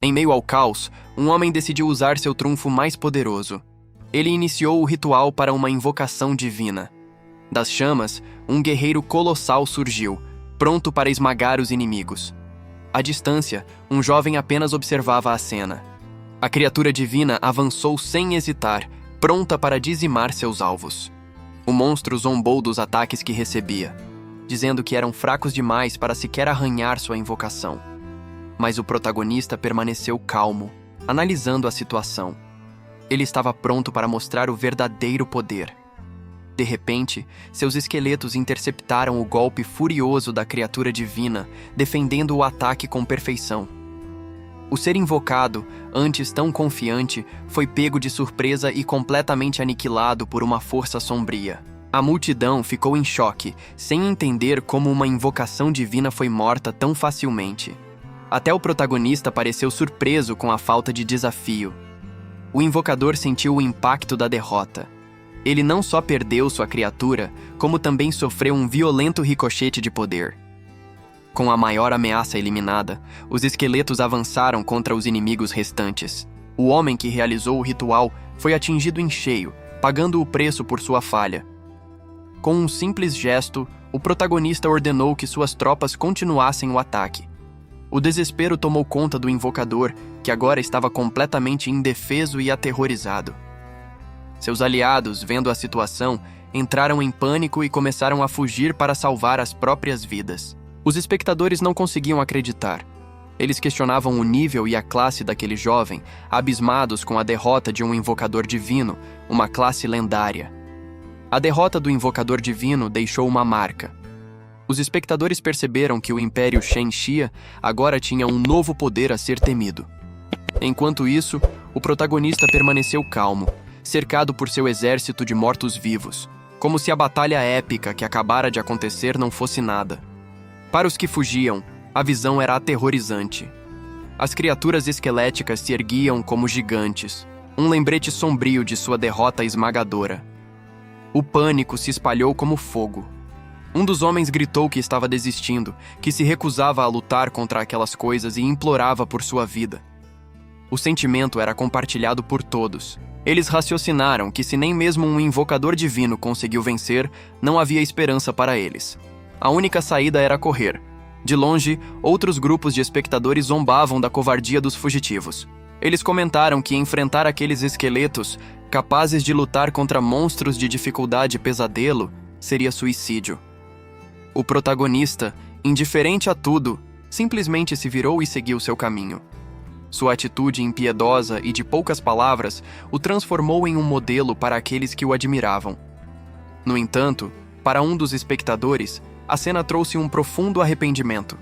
Em meio ao caos, um homem decidiu usar seu trunfo mais poderoso. Ele iniciou o ritual para uma invocação divina. Das chamas, um guerreiro colossal surgiu, pronto para esmagar os inimigos. À distância, um jovem apenas observava a cena. A criatura divina avançou sem hesitar, pronta para dizimar seus alvos. O monstro zombou dos ataques que recebia, dizendo que eram fracos demais para sequer arranhar sua invocação. Mas o protagonista permaneceu calmo, analisando a situação. Ele estava pronto para mostrar o verdadeiro poder. De repente, seus esqueletos interceptaram o golpe furioso da criatura divina, defendendo o ataque com perfeição. O ser invocado, antes tão confiante, foi pego de surpresa e completamente aniquilado por uma força sombria. A multidão ficou em choque, sem entender como uma invocação divina foi morta tão facilmente. Até o protagonista pareceu surpreso com a falta de desafio. O invocador sentiu o impacto da derrota. Ele não só perdeu sua criatura, como também sofreu um violento ricochete de poder. Com a maior ameaça eliminada, os esqueletos avançaram contra os inimigos restantes. O homem que realizou o ritual foi atingido em cheio, pagando o preço por sua falha. Com um simples gesto, o protagonista ordenou que suas tropas continuassem o ataque. O desespero tomou conta do invocador, que agora estava completamente indefeso e aterrorizado. Seus aliados, vendo a situação, entraram em pânico e começaram a fugir para salvar as próprias vidas. Os espectadores não conseguiam acreditar. Eles questionavam o nível e a classe daquele jovem, abismados com a derrota de um invocador divino, uma classe lendária. A derrota do invocador divino deixou uma marca. Os espectadores perceberam que o Império Shen Xia agora tinha um novo poder a ser temido. Enquanto isso, o protagonista permaneceu calmo, cercado por seu exército de mortos-vivos, como se a batalha épica que acabara de acontecer não fosse nada. Para os que fugiam, a visão era aterrorizante. As criaturas esqueléticas se erguiam como gigantes, um lembrete sombrio de sua derrota esmagadora. O pânico se espalhou como fogo. Um dos homens gritou que estava desistindo, que se recusava a lutar contra aquelas coisas e implorava por sua vida. O sentimento era compartilhado por todos. Eles raciocinaram que se nem mesmo um invocador divino conseguiu vencer, não havia esperança para eles. A única saída era correr. De longe, outros grupos de espectadores zombavam da covardia dos fugitivos. Eles comentaram que enfrentar aqueles esqueletos, capazes de lutar contra monstros de dificuldade e pesadelo, seria suicídio. O protagonista, indiferente a tudo, simplesmente se virou e seguiu seu caminho. Sua atitude impiedosa e de poucas palavras o transformou em um modelo para aqueles que o admiravam. No entanto, para um dos espectadores, a cena trouxe um profundo arrependimento.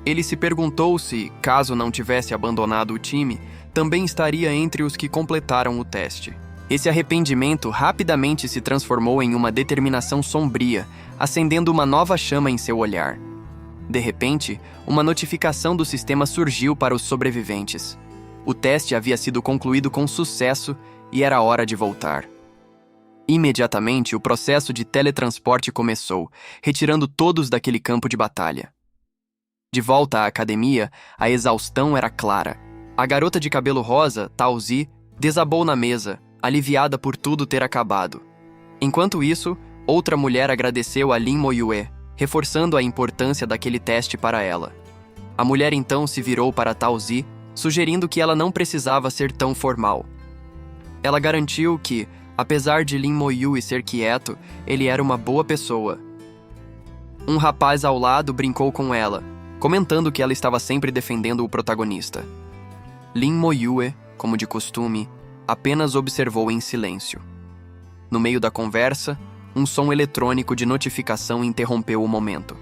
Ele se perguntou se, caso não tivesse abandonado o time, também estaria entre os que completaram o teste. Esse arrependimento rapidamente se transformou em uma determinação sombria, acendendo uma nova chama em seu olhar. De repente, uma notificação do sistema surgiu para os sobreviventes. O teste havia sido concluído com sucesso e era hora de voltar. Imediatamente, o processo de teletransporte começou, retirando todos daquele campo de batalha. De volta à academia, a exaustão era clara. A garota de cabelo rosa, Tao Zi, desabou na mesa, aliviada por tudo ter acabado. Enquanto isso, outra mulher agradeceu a Lin Moyue, reforçando a importância daquele teste para ela. A mulher então se virou para Tao Zi, sugerindo que ela não precisava ser tão formal. Ela garantiu que, apesar de Lin Moyue ser quieto, ele era uma boa pessoa. Um rapaz ao lado brincou com ela, comentando que ela estava sempre defendendo o protagonista. Lin Moyue, como de costume, apenas observou em silêncio. No meio da conversa, um som eletrônico de notificação interrompeu o momento.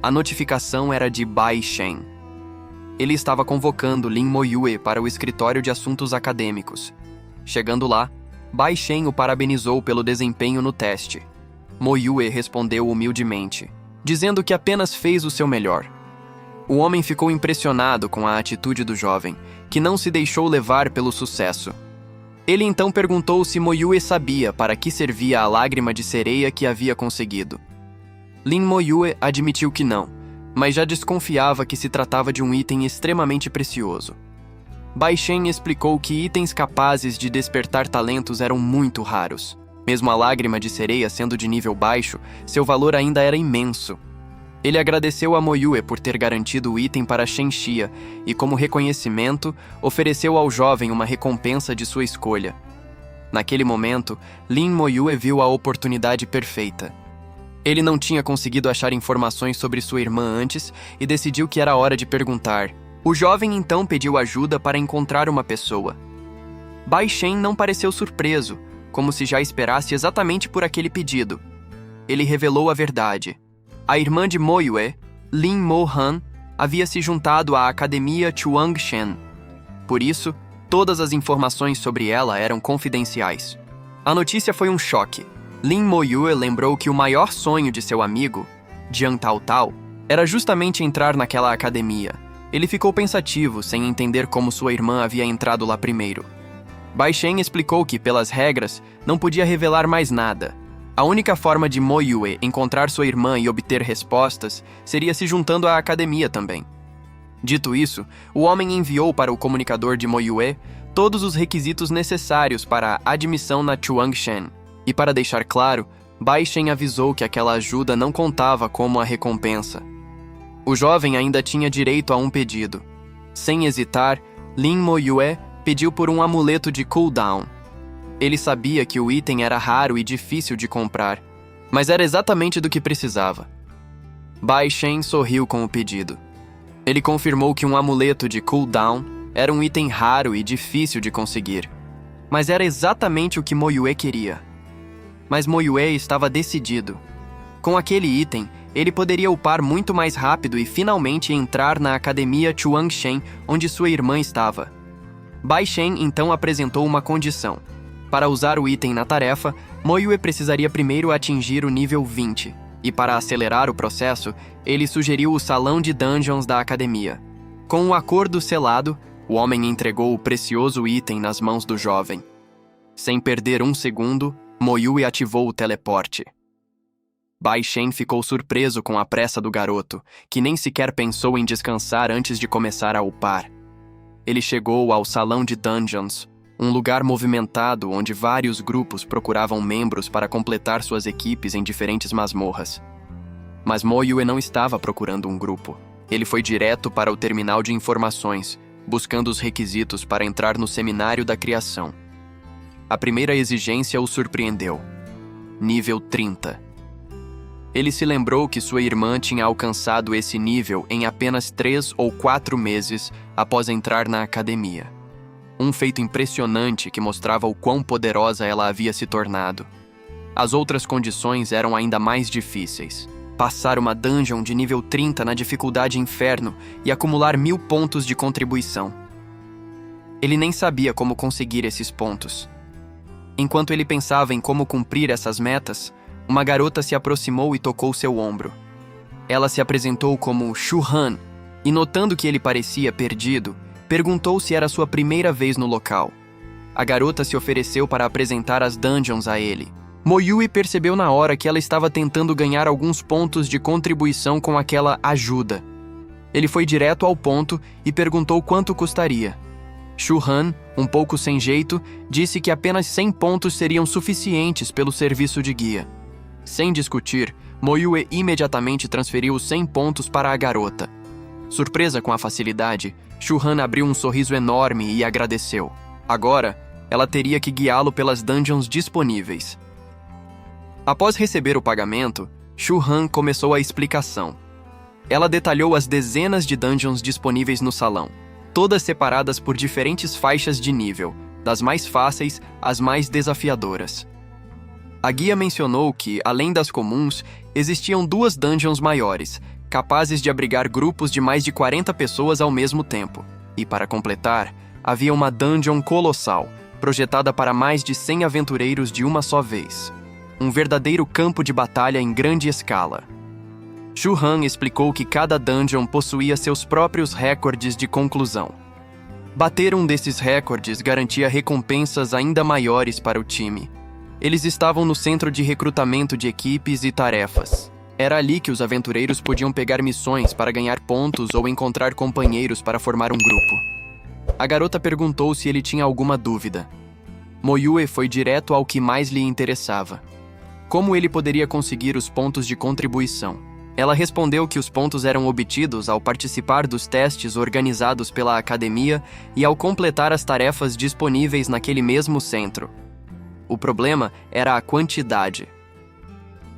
A notificação era de Bai Shen. Ele estava convocando Lin Moyue para o escritório de assuntos acadêmicos. Chegando lá, Bai Shen o parabenizou pelo desempenho no teste. Moyue respondeu humildemente, dizendo que apenas fez o seu melhor. O homem ficou impressionado com a atitude do jovem, que não se deixou levar pelo sucesso. Ele então perguntou se Moyue sabia para que servia a lágrima de sereia que havia conseguido. Lin Moyue admitiu que não, mas já desconfiava que se tratava de um item extremamente precioso. Bai Shen explicou que itens capazes de despertar talentos eram muito raros. Mesmo a lágrima de sereia sendo de nível baixo, seu valor ainda era imenso. Ele agradeceu a Mo Yue por ter garantido o item para Shen Xia e, como reconhecimento, ofereceu ao jovem uma recompensa de sua escolha. Naquele momento, Lin Mo Yue viu a oportunidade perfeita. Ele não tinha conseguido achar informações sobre sua irmã antes e decidiu que era hora de perguntar. O jovem então pediu ajuda para encontrar uma pessoa. Bai Shen não pareceu surpreso, como se já esperasse exatamente por aquele pedido. Ele revelou a verdade. A irmã de Mo Yue, Lin Mo Han, havia se juntado à Academia Chuangshen. Por isso, todas as informações sobre ela eram confidenciais. A notícia foi um choque. Lin Mo Yue lembrou que o maior sonho de seu amigo, Jiang Taotao, era justamente entrar naquela academia. Ele ficou pensativo, sem entender como sua irmã havia entrado lá primeiro. Bai Shen explicou que, pelas regras, não podia revelar mais nada. A única forma de Mo Yue encontrar sua irmã e obter respostas seria se juntando à academia também. Dito isso, o homem enviou para o comunicador de Mo Yue todos os requisitos necessários para a admissão na Chuangshen. E para deixar claro, Bai Shen avisou que aquela ajuda não contava como a recompensa. O jovem ainda tinha direito a um pedido. Sem hesitar, Lin Mo Yue pediu por um amuleto de cooldown. Ele sabia que o item era raro e difícil de comprar, mas era exatamente do que precisava. Bai Shen sorriu com o pedido. Ele confirmou que um amuleto de cooldown era um item raro e difícil de conseguir, mas era exatamente o que Mo Yue queria. Mas Mo Yue estava decidido. Com aquele item, ele poderia upar muito mais rápido e finalmente entrar na Academia Chuangshen, onde sua irmã estava. Bai Shen então apresentou uma condição. Para usar o item na tarefa, Mo Yue precisaria primeiro atingir o nível 20, e para acelerar o processo, ele sugeriu o salão de dungeons da academia. Com o acordo selado, o homem entregou o precioso item nas mãos do jovem. Sem perder um segundo, Mo Yue ativou o teleporte. Bai Shen ficou surpreso com a pressa do garoto, que nem sequer pensou em descansar antes de começar a upar. Ele chegou ao salão de dungeons, um lugar movimentado onde vários grupos procuravam membros para completar suas equipes em diferentes masmorras. Mas Mo Yue não estava procurando um grupo. Ele foi direto para o terminal de informações, buscando os requisitos para entrar no Seminário da Criação. A primeira exigência o surpreendeu. Nível 30. Ele se lembrou que sua irmã tinha alcançado esse nível em apenas 3 ou 4 meses após entrar na academia. Um feito impressionante que mostrava o quão poderosa ela havia se tornado. As outras condições eram ainda mais difíceis. Passar uma dungeon de nível 30 na dificuldade inferno e acumular 1000 pontos de contribuição. Ele nem sabia como conseguir esses pontos. Enquanto ele pensava em como cumprir essas metas, uma garota se aproximou e tocou seu ombro. Ela se apresentou como Shu Han, e notando que ele parecia perdido, perguntou se era sua primeira vez no local. A garota se ofereceu para apresentar as dungeons a ele. Mo Yue percebeu na hora que ela estava tentando ganhar alguns pontos de contribuição com aquela ajuda. Ele foi direto ao ponto e perguntou quanto custaria. Shu Han, um pouco sem jeito, disse que apenas 100 pontos seriam suficientes pelo serviço de guia. Sem discutir, Mo Yue imediatamente transferiu os 100 pontos para a garota. Surpresa com a facilidade, Shu Han abriu um sorriso enorme e agradeceu. Agora, ela teria que guiá-lo pelas dungeons disponíveis. Após receber o pagamento, Shu Han começou a explicação. Ela detalhou as dezenas de dungeons disponíveis no salão, todas separadas por diferentes faixas de nível, das mais fáceis às mais desafiadoras. A guia mencionou que, além das comuns, existiam 2 dungeons maiores, capazes de abrigar grupos de mais de 40 pessoas ao mesmo tempo. E, para completar, havia uma dungeon colossal, projetada para mais de 100 aventureiros de uma só vez. Um verdadeiro campo de batalha em grande escala. Shu Han explicou que cada dungeon possuía seus próprios recordes de conclusão. Bater um desses recordes garantia recompensas ainda maiores para o time. Eles estavam no centro de recrutamento de equipes e tarefas. Era ali que os aventureiros podiam pegar missões para ganhar pontos ou encontrar companheiros para formar um grupo. A garota perguntou se ele tinha alguma dúvida. Moyue foi direto ao que mais lhe interessava: como ele poderia conseguir os pontos de contribuição. Ela respondeu que os pontos eram obtidos ao participar dos testes organizados pela academia e ao completar as tarefas disponíveis naquele mesmo centro. O problema era a quantidade.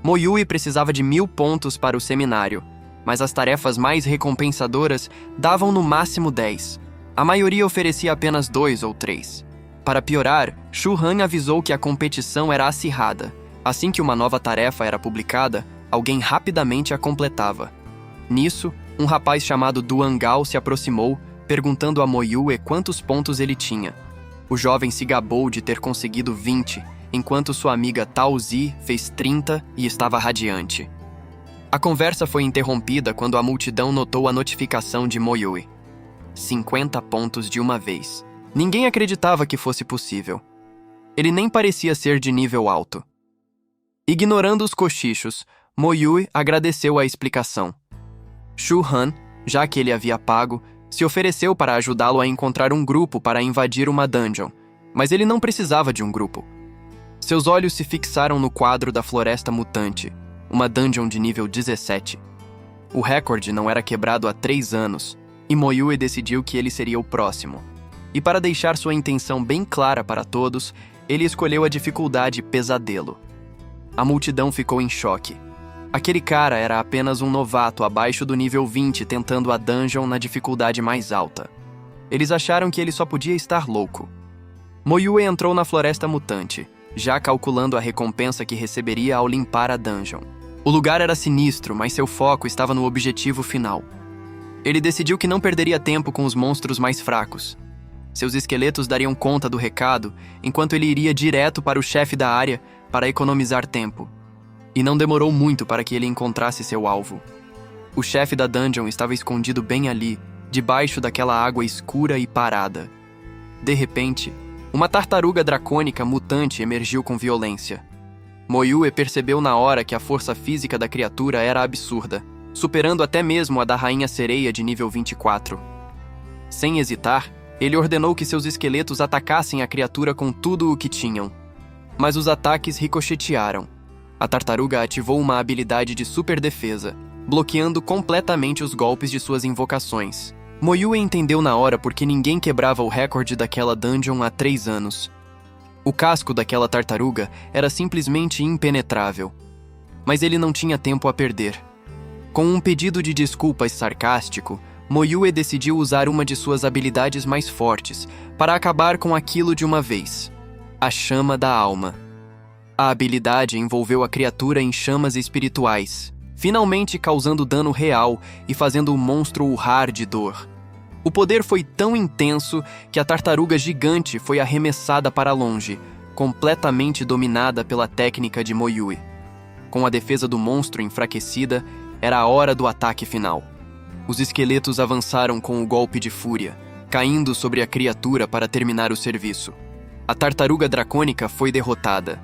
Moyue precisava de 1000 pontos para o seminário, mas as tarefas mais recompensadoras davam no máximo 10. A maioria oferecia apenas 2 ou 3. Para piorar, Shu Han avisou que a competição era acirrada. Assim que uma nova tarefa era publicada, alguém rapidamente a completava. Nisso, um rapaz chamado Duan Gao se aproximou, perguntando a Moyue quantos pontos ele tinha. O jovem se gabou de ter conseguido 20, enquanto sua amiga Tao Zi fez 30 e estava radiante. A conversa foi interrompida quando a multidão notou a notificação de Moyue. 50 pontos de uma vez. Ninguém acreditava que fosse possível. Ele nem parecia ser de nível alto. Ignorando os cochichos, Moyue agradeceu a explicação. Shu Han, já que ele havia pago, se ofereceu para ajudá-lo a encontrar um grupo para invadir uma dungeon, mas ele não precisava de um grupo. Seus olhos se fixaram no quadro da Floresta Mutante, uma dungeon de nível 17. O recorde não era quebrado há 3 anos, e Moyue decidiu que ele seria o próximo. E para deixar sua intenção bem clara para todos, ele escolheu a dificuldade Pesadelo. A multidão ficou em choque. Aquele cara era apenas um novato abaixo do nível 20 tentando a dungeon na dificuldade mais alta. Eles acharam que ele só podia estar louco. Moyue entrou na Floresta Mutante, já calculando a recompensa que receberia ao limpar a dungeon. O lugar era sinistro, mas seu foco estava no objetivo final. Ele decidiu que não perderia tempo com os monstros mais fracos. Seus esqueletos dariam conta do recado, enquanto ele iria direto para o chefe da área para economizar tempo. E não demorou muito para que ele encontrasse seu alvo. O chefe da dungeon estava escondido bem ali, debaixo daquela água escura e parada. De repente, uma tartaruga dracônica mutante emergiu com violência. Moyue percebeu na hora que a força física da criatura era absurda, superando até mesmo a da Rainha Sereia de nível 24. Sem hesitar, ele ordenou que seus esqueletos atacassem a criatura com tudo o que tinham. Mas os ataques ricochetearam. A tartaruga ativou uma habilidade de super defesa, bloqueando completamente os golpes de suas invocações. Moyue entendeu na hora porque ninguém quebrava o recorde daquela dungeon há 3 anos. O casco daquela tartaruga era simplesmente impenetrável. Mas ele não tinha tempo a perder. Com um pedido de desculpas sarcástico, Moyue decidiu usar uma de suas habilidades mais fortes para acabar com aquilo de uma vez: a Chama da Alma. A habilidade envolveu a criatura em chamas espirituais, finalmente causando dano real e fazendo o monstro urrar de dor. O poder foi tão intenso que a tartaruga gigante foi arremessada para longe, completamente dominada pela técnica de Moyue. Com a defesa do monstro enfraquecida, era a hora do ataque final. Os esqueletos avançaram com o golpe de fúria, caindo sobre a criatura para terminar o serviço. A tartaruga dracônica foi derrotada.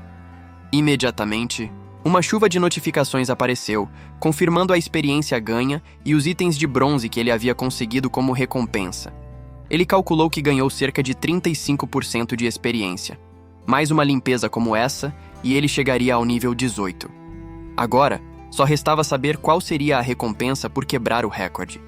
Imediatamente, uma chuva de notificações apareceu, confirmando a experiência ganha e os itens de bronze que ele havia conseguido como recompensa. Ele calculou que ganhou cerca de 35% de experiência. Mais uma limpeza como essa, e ele chegaria ao nível 18. Agora, só restava saber qual seria a recompensa por quebrar o recorde.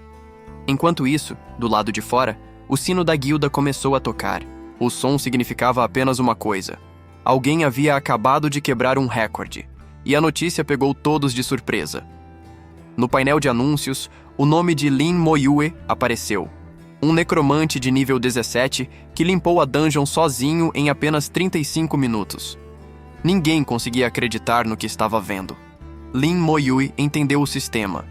Enquanto isso, do lado de fora, o sino da guilda começou a tocar. O som significava apenas uma coisa: alguém havia acabado de quebrar um recorde, e a notícia pegou todos de surpresa. No painel de anúncios, o nome de Lin Moyue apareceu, um necromante de nível 17 que limpou a dungeon sozinho em apenas 35 minutos. Ninguém conseguia acreditar no que estava vendo. Lin Moyue entendeu o sistema.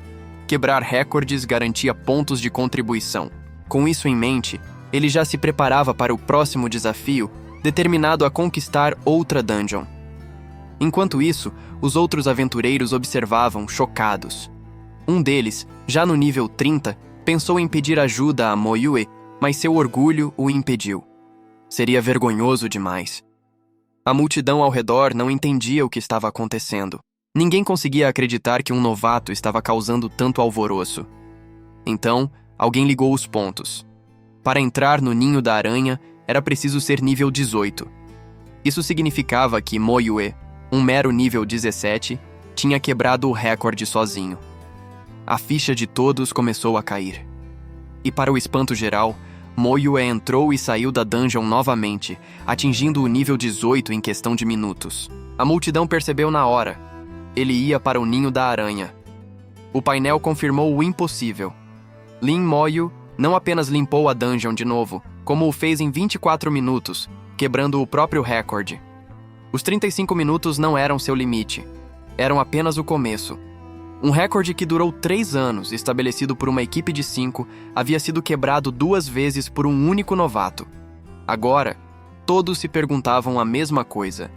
Quebrar recordes garantia pontos de contribuição. Com isso em mente, ele já se preparava para o próximo desafio, determinado a conquistar outra dungeon. Enquanto isso, os outros aventureiros observavam, chocados. Um deles, já no nível 30, pensou em pedir ajuda a Moyue, mas seu orgulho o impediu. Seria vergonhoso demais. A multidão ao redor não entendia o que estava acontecendo. Ninguém conseguia acreditar que um novato estava causando tanto alvoroço. Então, alguém ligou os pontos. Para entrar no ninho da aranha, era preciso ser nível 18. Isso significava que Moyue, um mero nível 17, tinha quebrado o recorde sozinho. A ficha de todos começou a cair. E para o espanto geral, Moyue entrou e saiu da dungeon novamente, atingindo o nível 18 em questão de minutos. A multidão percebeu na hora. Ele ia para o ninho da aranha. O painel confirmou o impossível. Lin Moyu não apenas limpou a dungeon de novo, como o fez em 24 minutos, quebrando o próprio recorde. Os 35 minutos não eram seu limite. Eram apenas o começo. Um recorde que durou 3 anos, estabelecido por uma equipe de 5, havia sido quebrado 2 vezes por um único novato. Agora, todos se perguntavam a mesma coisa.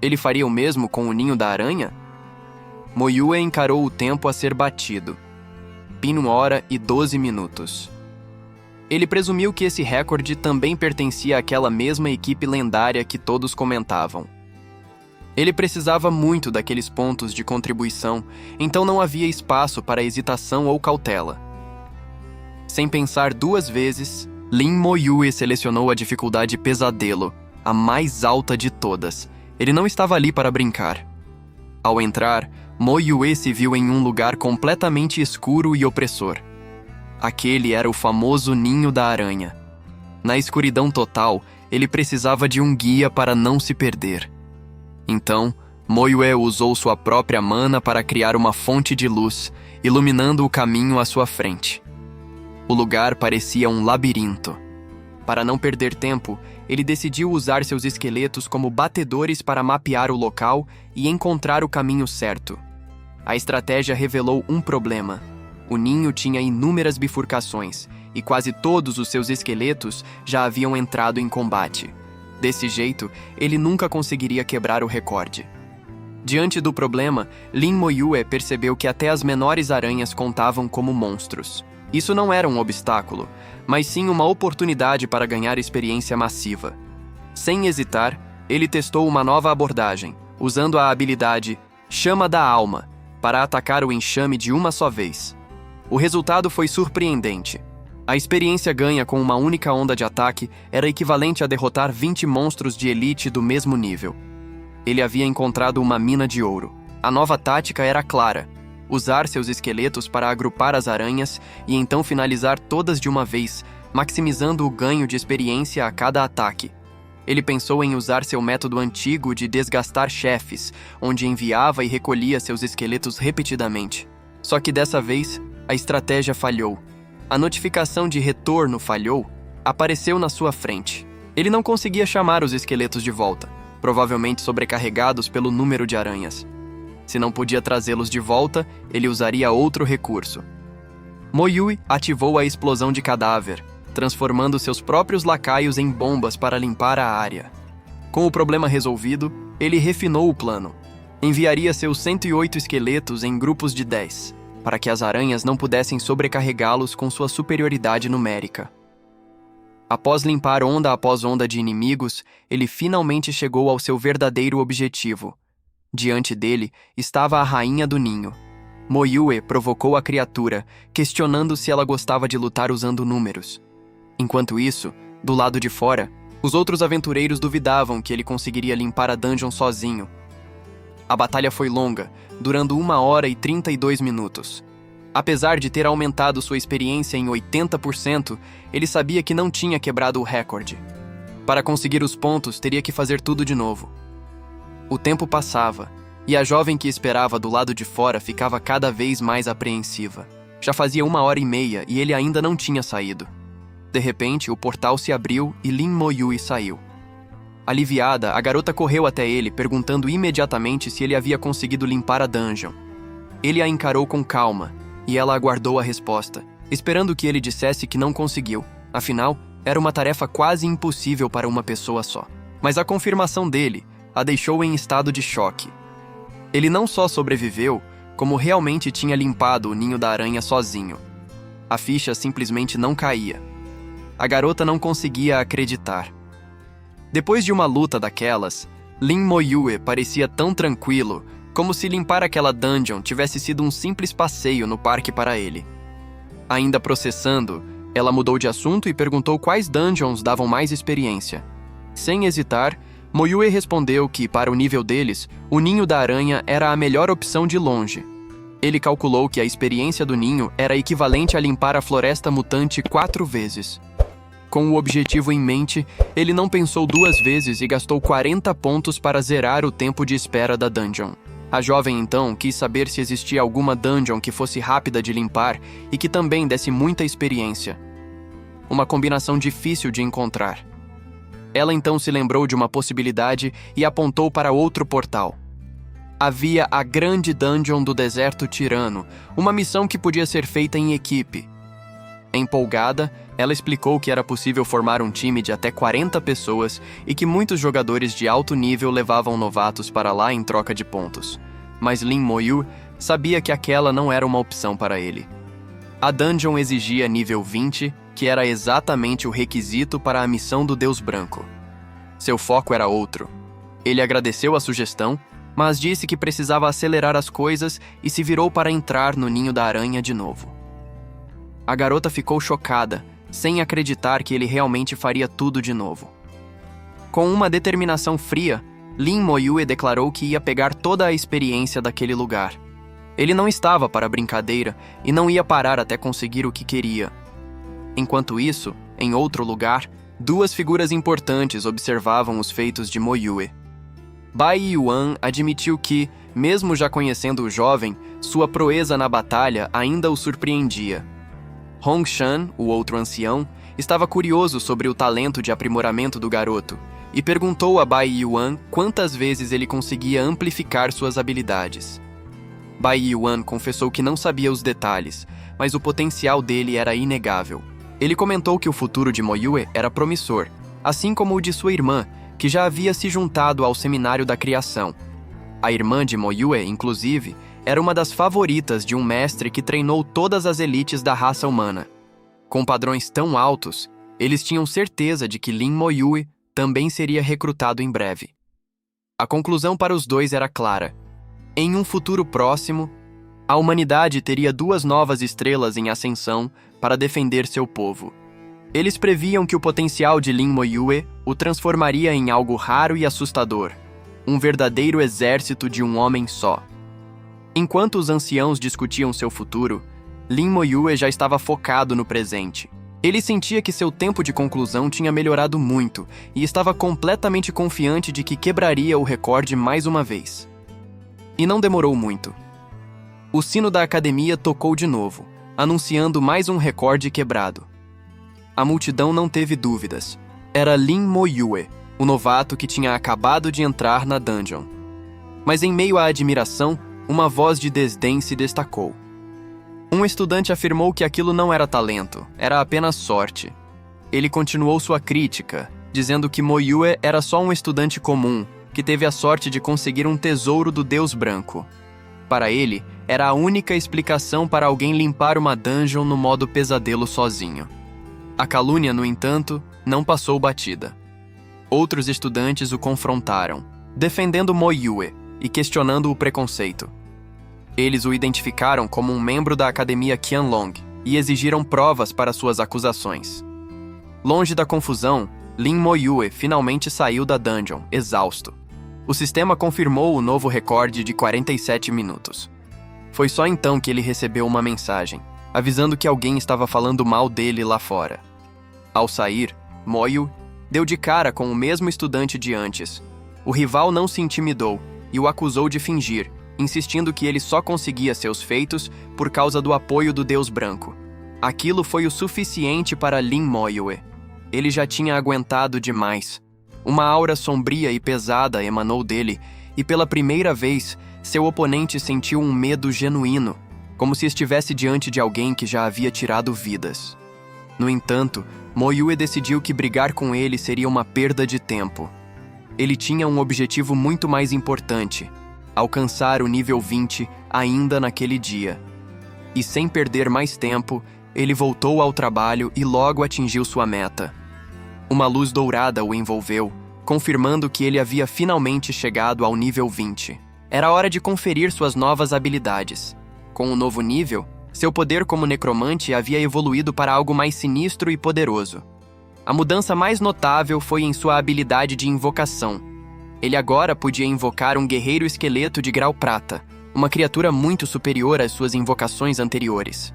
Ele faria o mesmo com o ninho da aranha? Moyue encarou o tempo a ser batido. 1 hora e 12 minutos. Ele presumiu que esse recorde também pertencia àquela mesma equipe lendária que todos comentavam. Ele precisava muito daqueles pontos de contribuição, então não havia espaço para hesitação ou cautela. Sem pensar 2 vezes, Lin Moyue selecionou a dificuldade Pesadelo, a mais alta de todas. Ele não estava ali para brincar. Ao entrar, Moyue se viu em um lugar completamente escuro e opressor. Aquele era o famoso ninho da aranha. Na escuridão total, ele precisava de um guia para não se perder. Então, Moyue usou sua própria mana para criar uma fonte de luz, iluminando o caminho à sua frente. O lugar parecia um labirinto. Para não perder tempo, ele decidiu usar seus esqueletos como batedores para mapear o local e encontrar o caminho certo. A estratégia revelou um problema. O ninho tinha inúmeras bifurcações, e quase todos os seus esqueletos já haviam entrado em combate. Desse jeito, ele nunca conseguiria quebrar o recorde. Diante do problema, Lin Moyue percebeu que até as menores aranhas contavam como monstros. Isso não era um obstáculo, mas sim uma oportunidade para ganhar experiência massiva. Sem hesitar, ele testou uma nova abordagem, usando a habilidade Chama da Alma, para atacar o enxame de uma só vez. O resultado foi surpreendente. A experiência ganha com uma única onda de ataque era equivalente a derrotar 20 monstros de elite do mesmo nível. Ele havia encontrado uma mina de ouro. A nova tática era clara: usar seus esqueletos para agrupar as aranhas e então finalizar todas de uma vez, maximizando o ganho de experiência a cada ataque. Ele pensou em usar seu método antigo de desgastar chefes, onde enviava e recolhia seus esqueletos repetidamente. Só que dessa vez, a estratégia falhou. A notificação de retorno falhou, apareceu na sua frente. Ele não conseguia chamar os esqueletos de volta, provavelmente sobrecarregados pelo número de aranhas. Se não podia trazê-los de volta, ele usaria outro recurso. Moyue ativou a explosão de cadáver, transformando seus próprios lacaios em bombas para limpar a área. Com o problema resolvido, ele refinou o plano. Enviaria seus 108 esqueletos em grupos de 10, para que as aranhas não pudessem sobrecarregá-los com sua superioridade numérica. Após limpar onda após onda de inimigos, ele finalmente chegou ao seu verdadeiro objetivo. Diante dele estava a rainha do ninho. Moyue provocou a criatura, questionando se ela gostava de lutar usando números. Enquanto isso, do lado de fora, os outros aventureiros duvidavam que ele conseguiria limpar a dungeon sozinho. A batalha foi longa, durando 1 hora e 32 minutos. Apesar de ter aumentado sua experiência em 80%, ele sabia que não tinha quebrado o recorde. Para conseguir os pontos, teria que fazer tudo de novo. O tempo passava, e a jovem que esperava do lado de fora ficava cada vez mais apreensiva. Já fazia 1h30 e ele ainda não tinha saído. De repente, o portal se abriu e Lin Moyue saiu. Aliviada, a garota correu até ele, perguntando imediatamente se ele havia conseguido limpar a dungeon. Ele a encarou com calma, e ela aguardou a resposta, esperando que ele dissesse que não conseguiu. Afinal, era uma tarefa quase impossível para uma pessoa só. Mas a confirmação dele a deixou em estado de choque. Ele não só sobreviveu, como realmente tinha limpado o ninho da aranha sozinho. A ficha simplesmente não caía. A garota não conseguia acreditar. Depois de uma luta daquelas, Lin Moyue parecia tão tranquilo, como se limpar aquela dungeon tivesse sido um simples passeio no parque para ele. Ainda processando, ela mudou de assunto e perguntou quais dungeons davam mais experiência. Sem hesitar, Moyue respondeu que, para o nível deles, o Ninho da Aranha era a melhor opção de longe. Ele calculou que a experiência do ninho era equivalente a limpar a floresta mutante 4 vezes. Com o objetivo em mente, ele não pensou 2 vezes e gastou 40 pontos para zerar o tempo de espera da dungeon. A jovem, então, quis saber se existia alguma dungeon que fosse rápida de limpar e que também desse muita experiência. Uma combinação difícil de encontrar. Ela então se lembrou de uma possibilidade e apontou para outro portal. Havia a grande dungeon do deserto tirano, uma missão que podia ser feita em equipe. Empolgada, ela explicou que era possível formar um time de até 40 pessoas e que muitos jogadores de alto nível levavam novatos para lá em troca de pontos. Mas Lin Moyu sabia que aquela não era uma opção para ele. A dungeon exigia nível 20, que era exatamente o requisito para a missão do Deus Branco. Seu foco era outro. Ele agradeceu a sugestão, mas disse que precisava acelerar as coisas e se virou para entrar no Ninho da Aranha de novo. A garota ficou chocada, sem acreditar que ele realmente faria tudo de novo. Com uma determinação fria, Lin Moyue declarou que ia pegar toda a experiência daquele lugar. Ele não estava para brincadeira e não ia parar até conseguir o que queria. Enquanto isso, em outro lugar, 2 figuras importantes observavam os feitos de Moyue. Bai Yuan admitiu que, mesmo já conhecendo o jovem, sua proeza na batalha ainda o surpreendia. Hong Shan, o outro ancião, estava curioso sobre o talento de aprimoramento do garoto e perguntou a Bai Yuan quantas vezes ele conseguia amplificar suas habilidades. Bai Yuan confessou que não sabia os detalhes, mas o potencial dele era inegável. Ele comentou que o futuro de Moyue era promissor, assim como o de sua irmã, que já havia se juntado ao Seminário da Criação. A irmã de Moyue, inclusive, era uma das favoritas de um mestre que treinou todas as elites da raça humana. Com padrões tão altos, eles tinham certeza de que Lin Moyue também seria recrutado em breve. A conclusão para os dois era clara. Em um futuro próximo, a humanidade teria 2 novas estrelas em ascensão para defender seu povo. Eles previam que o potencial de Lin Moyue o transformaria em algo raro e assustador, um verdadeiro exército de um homem só. Enquanto os anciãos discutiam seu futuro, Lin Moyue já estava focado no presente. Ele sentia que seu tempo de conclusão tinha melhorado muito e estava completamente confiante de que quebraria o recorde mais uma vez. E não demorou muito. O sino da academia tocou de novo, anunciando mais um recorde quebrado. A multidão não teve dúvidas. Era Lin Moyue, o novato que tinha acabado de entrar na dungeon. Mas em meio à admiração, uma voz de desdém se destacou. Um estudante afirmou que aquilo não era talento, era apenas sorte. Ele continuou sua crítica, dizendo que Moyue era só um estudante comum, que teve a sorte de conseguir um tesouro do Deus Branco. Para ele, era a única explicação para alguém limpar uma dungeon no modo pesadelo sozinho. A calúnia, no entanto, não passou batida. Outros estudantes o confrontaram, defendendo Moyue e questionando o preconceito. Eles o identificaram como um membro da Academia Qianlong e exigiram provas para suas acusações. Longe da confusão, Lin Moyue finalmente saiu da dungeon, exausto. O sistema confirmou o novo recorde de 47 minutos. Foi só então que ele recebeu uma mensagem, avisando que alguém estava falando mal dele lá fora. Ao sair, Moyu deu de cara com o mesmo estudante de antes. O rival não se intimidou e o acusou de fingir, insistindo que ele só conseguia seus feitos por causa do apoio do Deus Branco. Aquilo foi o suficiente para Lin Moyue. Ele já tinha aguentado demais. Uma aura sombria e pesada emanou dele, e pela primeira vez, seu oponente sentiu um medo genuíno, como se estivesse diante de alguém que já havia tirado vidas. No entanto, Moyue decidiu que brigar com ele seria uma perda de tempo. Ele tinha um objetivo muito mais importante: alcançar o nível 20 ainda naquele dia. E sem perder mais tempo, ele voltou ao trabalho e logo atingiu sua meta. Uma luz dourada o envolveu, confirmando que ele havia finalmente chegado ao nível 20. Era hora de conferir suas novas habilidades. Com o novo nível, seu poder como necromante havia evoluído para algo mais sinistro e poderoso. A mudança mais notável foi em sua habilidade de invocação. Ele agora podia invocar um guerreiro esqueleto de grau prata, uma criatura muito superior às suas invocações anteriores.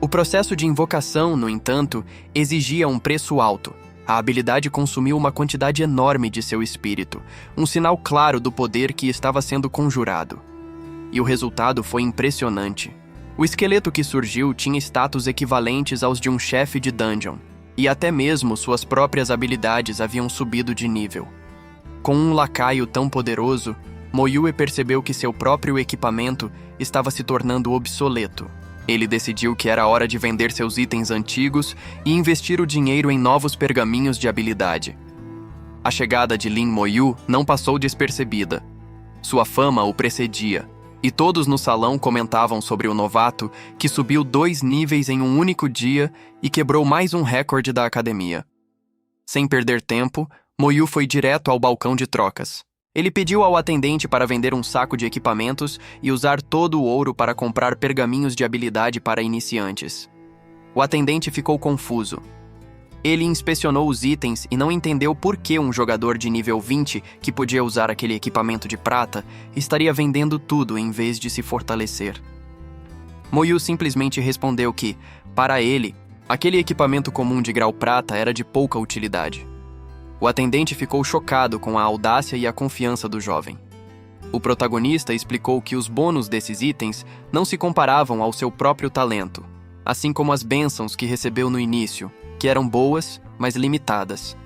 O processo de invocação, no entanto, exigia um preço alto. A habilidade consumiu uma quantidade enorme de seu espírito, um sinal claro do poder que estava sendo conjurado. E o resultado foi impressionante. O esqueleto que surgiu tinha status equivalentes aos de um chefe de dungeon, e até mesmo suas próprias habilidades haviam subido de nível. Com um lacaio tão poderoso, Moyue percebeu que seu próprio equipamento estava se tornando obsoleto. Ele decidiu que era hora de vender seus itens antigos e investir o dinheiro em novos pergaminhos de habilidade. A chegada de Lin Moyu não passou despercebida. Sua fama o precedia, e todos no salão comentavam sobre o novato que subiu 2 níveis em um único dia e quebrou mais um recorde da academia. Sem perder tempo, Moyu foi direto ao balcão de trocas. Ele pediu ao atendente para vender um saco de equipamentos e usar todo o ouro para comprar pergaminhos de habilidade para iniciantes. O atendente ficou confuso. Ele inspecionou os itens e não entendeu por que um jogador de nível 20, que podia usar aquele equipamento de prata, estaria vendendo tudo em vez de se fortalecer. Moyu simplesmente respondeu que, para ele, aquele equipamento comum de grau prata era de pouca utilidade. O atendente ficou chocado com a audácia e a confiança do jovem. O protagonista explicou que os bônus desses itens não se comparavam ao seu próprio talento, assim como as bênçãos que recebeu no início, que eram boas, mas limitadas.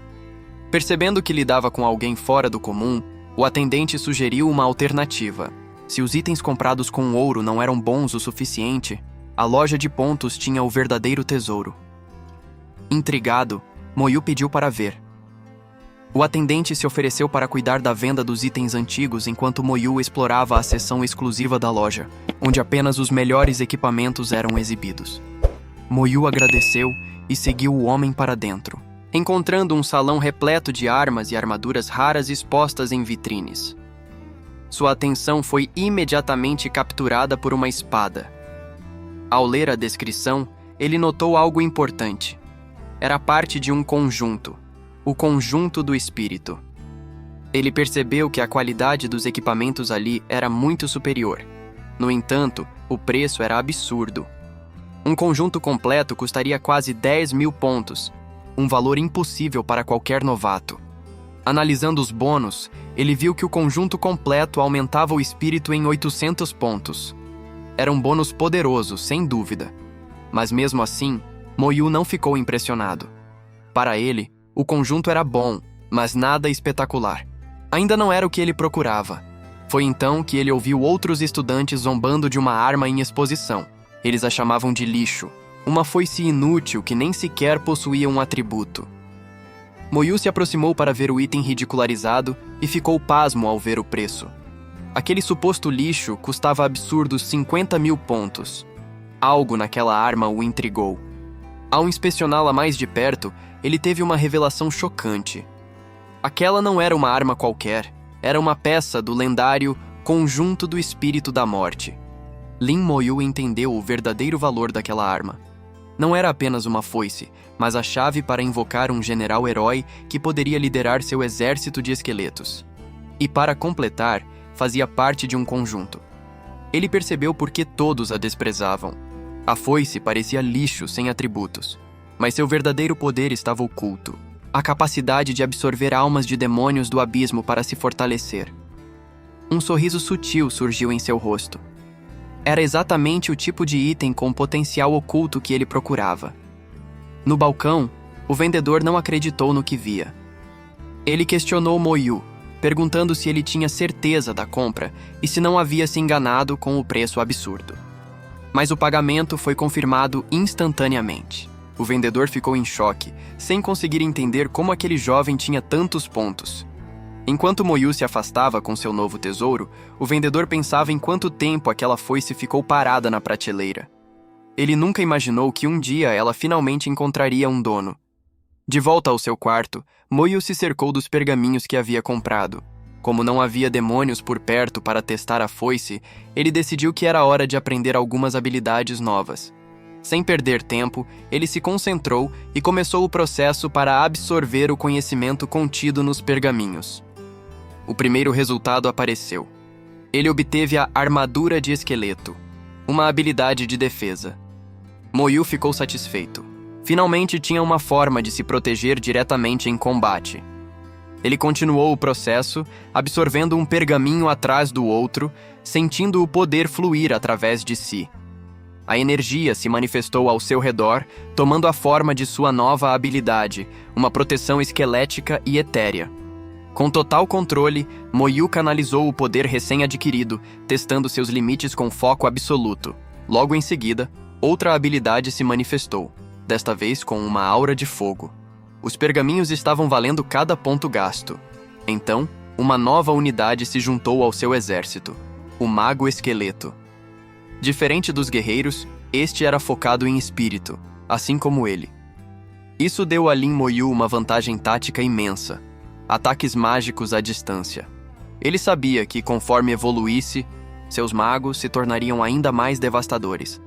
Percebendo que lidava com alguém fora do comum, o atendente sugeriu uma alternativa. Se os itens comprados com ouro não eram bons o suficiente, a loja de pontos tinha o verdadeiro tesouro. Intrigado, Moyu pediu para ver. O atendente se ofereceu para cuidar da venda dos itens antigos enquanto Moyu explorava a seção exclusiva da loja, onde apenas os melhores equipamentos eram exibidos. Moyu agradeceu e seguiu o homem para dentro, encontrando um salão repleto de armas e armaduras raras expostas em vitrines. Sua atenção foi imediatamente capturada por uma espada. Ao ler a descrição, ele notou algo importante. Era parte de um conjunto. O conjunto do espírito. Ele percebeu que a qualidade dos equipamentos ali era muito superior. No entanto, o preço era absurdo. Um conjunto completo custaria quase 10.000 pontos, um valor impossível para qualquer novato. Analisando os bônus, ele viu que o conjunto completo aumentava o espírito em 800 pontos. Era um bônus poderoso, sem dúvida. Mas mesmo assim, Moyu não ficou impressionado. Para ele, o conjunto era bom, mas nada espetacular. Ainda não era o que ele procurava. Foi então que ele ouviu outros estudantes zombando de uma arma em exposição. Eles a chamavam de lixo, uma foice inútil que nem sequer possuía um atributo. Moyu se aproximou para ver o item ridicularizado e ficou pasmo ao ver o preço. Aquele suposto lixo custava absurdos 50.000 pontos. Algo naquela arma o intrigou. Ao inspecioná-la mais de perto, ele teve uma revelação chocante. Aquela não era uma arma qualquer, era uma peça do lendário Conjunto do Espírito da Morte. Lin Moyu entendeu o verdadeiro valor daquela arma. Não era apenas uma foice, mas a chave para invocar um general-herói que poderia liderar seu exército de esqueletos. E para completar, fazia parte de um conjunto. Ele percebeu por que todos a desprezavam. A foice parecia lixo sem atributos. Mas seu verdadeiro poder estava oculto. A capacidade de absorver almas de demônios do abismo para se fortalecer. Um sorriso sutil surgiu em seu rosto. Era exatamente o tipo de item com potencial oculto que ele procurava. No balcão, o vendedor não acreditou no que via. Ele questionou Moyu, perguntando se ele tinha certeza da compra e se não havia se enganado com o preço absurdo. Mas o pagamento foi confirmado instantaneamente. O vendedor ficou em choque, sem conseguir entender como aquele jovem tinha tantos pontos. Enquanto Moyu se afastava com seu novo tesouro, o vendedor pensava em quanto tempo aquela foice ficou parada na prateleira. Ele nunca imaginou que um dia ela finalmente encontraria um dono. De volta ao seu quarto, Moyu se cercou dos pergaminhos que havia comprado. Como não havia demônios por perto para testar a foice, ele decidiu que era hora de aprender algumas habilidades novas. Sem perder tempo, ele se concentrou e começou o processo para absorver o conhecimento contido nos pergaminhos. O primeiro resultado apareceu. Ele obteve a Armadura de Esqueleto, uma habilidade de defesa. Moyu ficou satisfeito. Finalmente tinha uma forma de se proteger diretamente em combate. Ele continuou o processo, absorvendo um pergaminho atrás do outro, sentindo o poder fluir através de si. A energia se manifestou ao seu redor, tomando a forma de sua nova habilidade, uma proteção esquelética e etérea. Com total controle, Moyu canalizou o poder recém-adquirido, testando seus limites com foco absoluto. Logo em seguida, outra habilidade se manifestou, desta vez com uma aura de fogo. Os pergaminhos estavam valendo cada ponto gasto. Então, uma nova unidade se juntou ao seu exército, o Mago Esqueleto. Diferente dos guerreiros, este era focado em espírito, assim como ele. Isso deu a Lin Moyu uma vantagem tática imensa. Ataques mágicos à distância. Ele sabia que, conforme evoluísse, seus magos se tornariam ainda mais devastadores.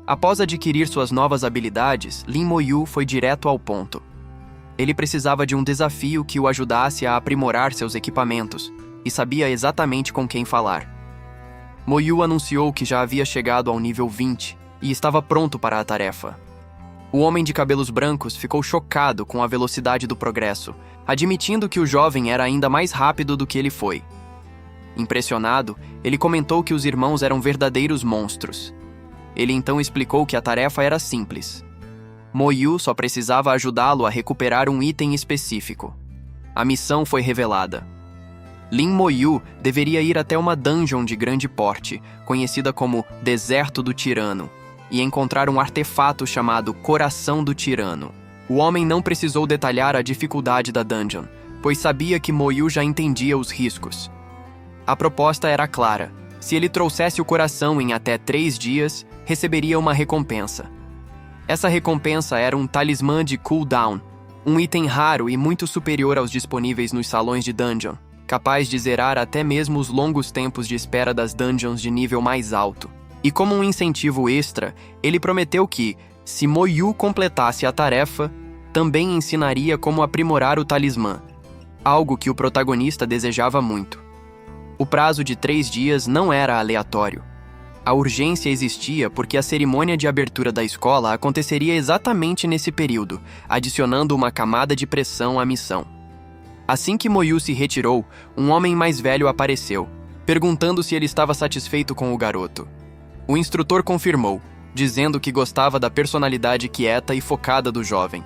Após adquirir suas novas habilidades, Lin Moyu foi direto ao ponto. Ele precisava de um desafio que o ajudasse a aprimorar seus equipamentos, e sabia exatamente com quem falar. Moyu anunciou que já havia chegado ao nível 20 e estava pronto para a tarefa. O homem de cabelos brancos ficou chocado com a velocidade do progresso, admitindo que o jovem era ainda mais rápido do que ele foi. Impressionado, ele comentou que os irmãos eram verdadeiros monstros. Ele então explicou que a tarefa era simples. Moyu só precisava ajudá-lo a recuperar um item específico. A missão foi revelada. Lin Moyu deveria ir até uma dungeon de grande porte, conhecida como Deserto do Tirano, e encontrar um artefato chamado Coração do Tirano. O homem não precisou detalhar a dificuldade da dungeon, pois sabia que Moyu já entendia os riscos. A proposta era clara. Se ele trouxesse o coração em até 3 dias, receberia uma recompensa. Essa recompensa era um talismã de cooldown, um item raro e muito superior aos disponíveis nos salões de dungeon, capaz de zerar até mesmo os longos tempos de espera das dungeons de nível mais alto. E como um incentivo extra, ele prometeu que, se Moyu completasse a tarefa, também ensinaria como aprimorar o talismã, algo que o protagonista desejava muito. O prazo de 3 dias não era aleatório. A urgência existia porque a cerimônia de abertura da escola aconteceria exatamente nesse período, adicionando uma camada de pressão à missão. Assim que Moyu se retirou, um homem mais velho apareceu, perguntando se ele estava satisfeito com o garoto. O instrutor confirmou, dizendo que gostava da personalidade quieta e focada do jovem.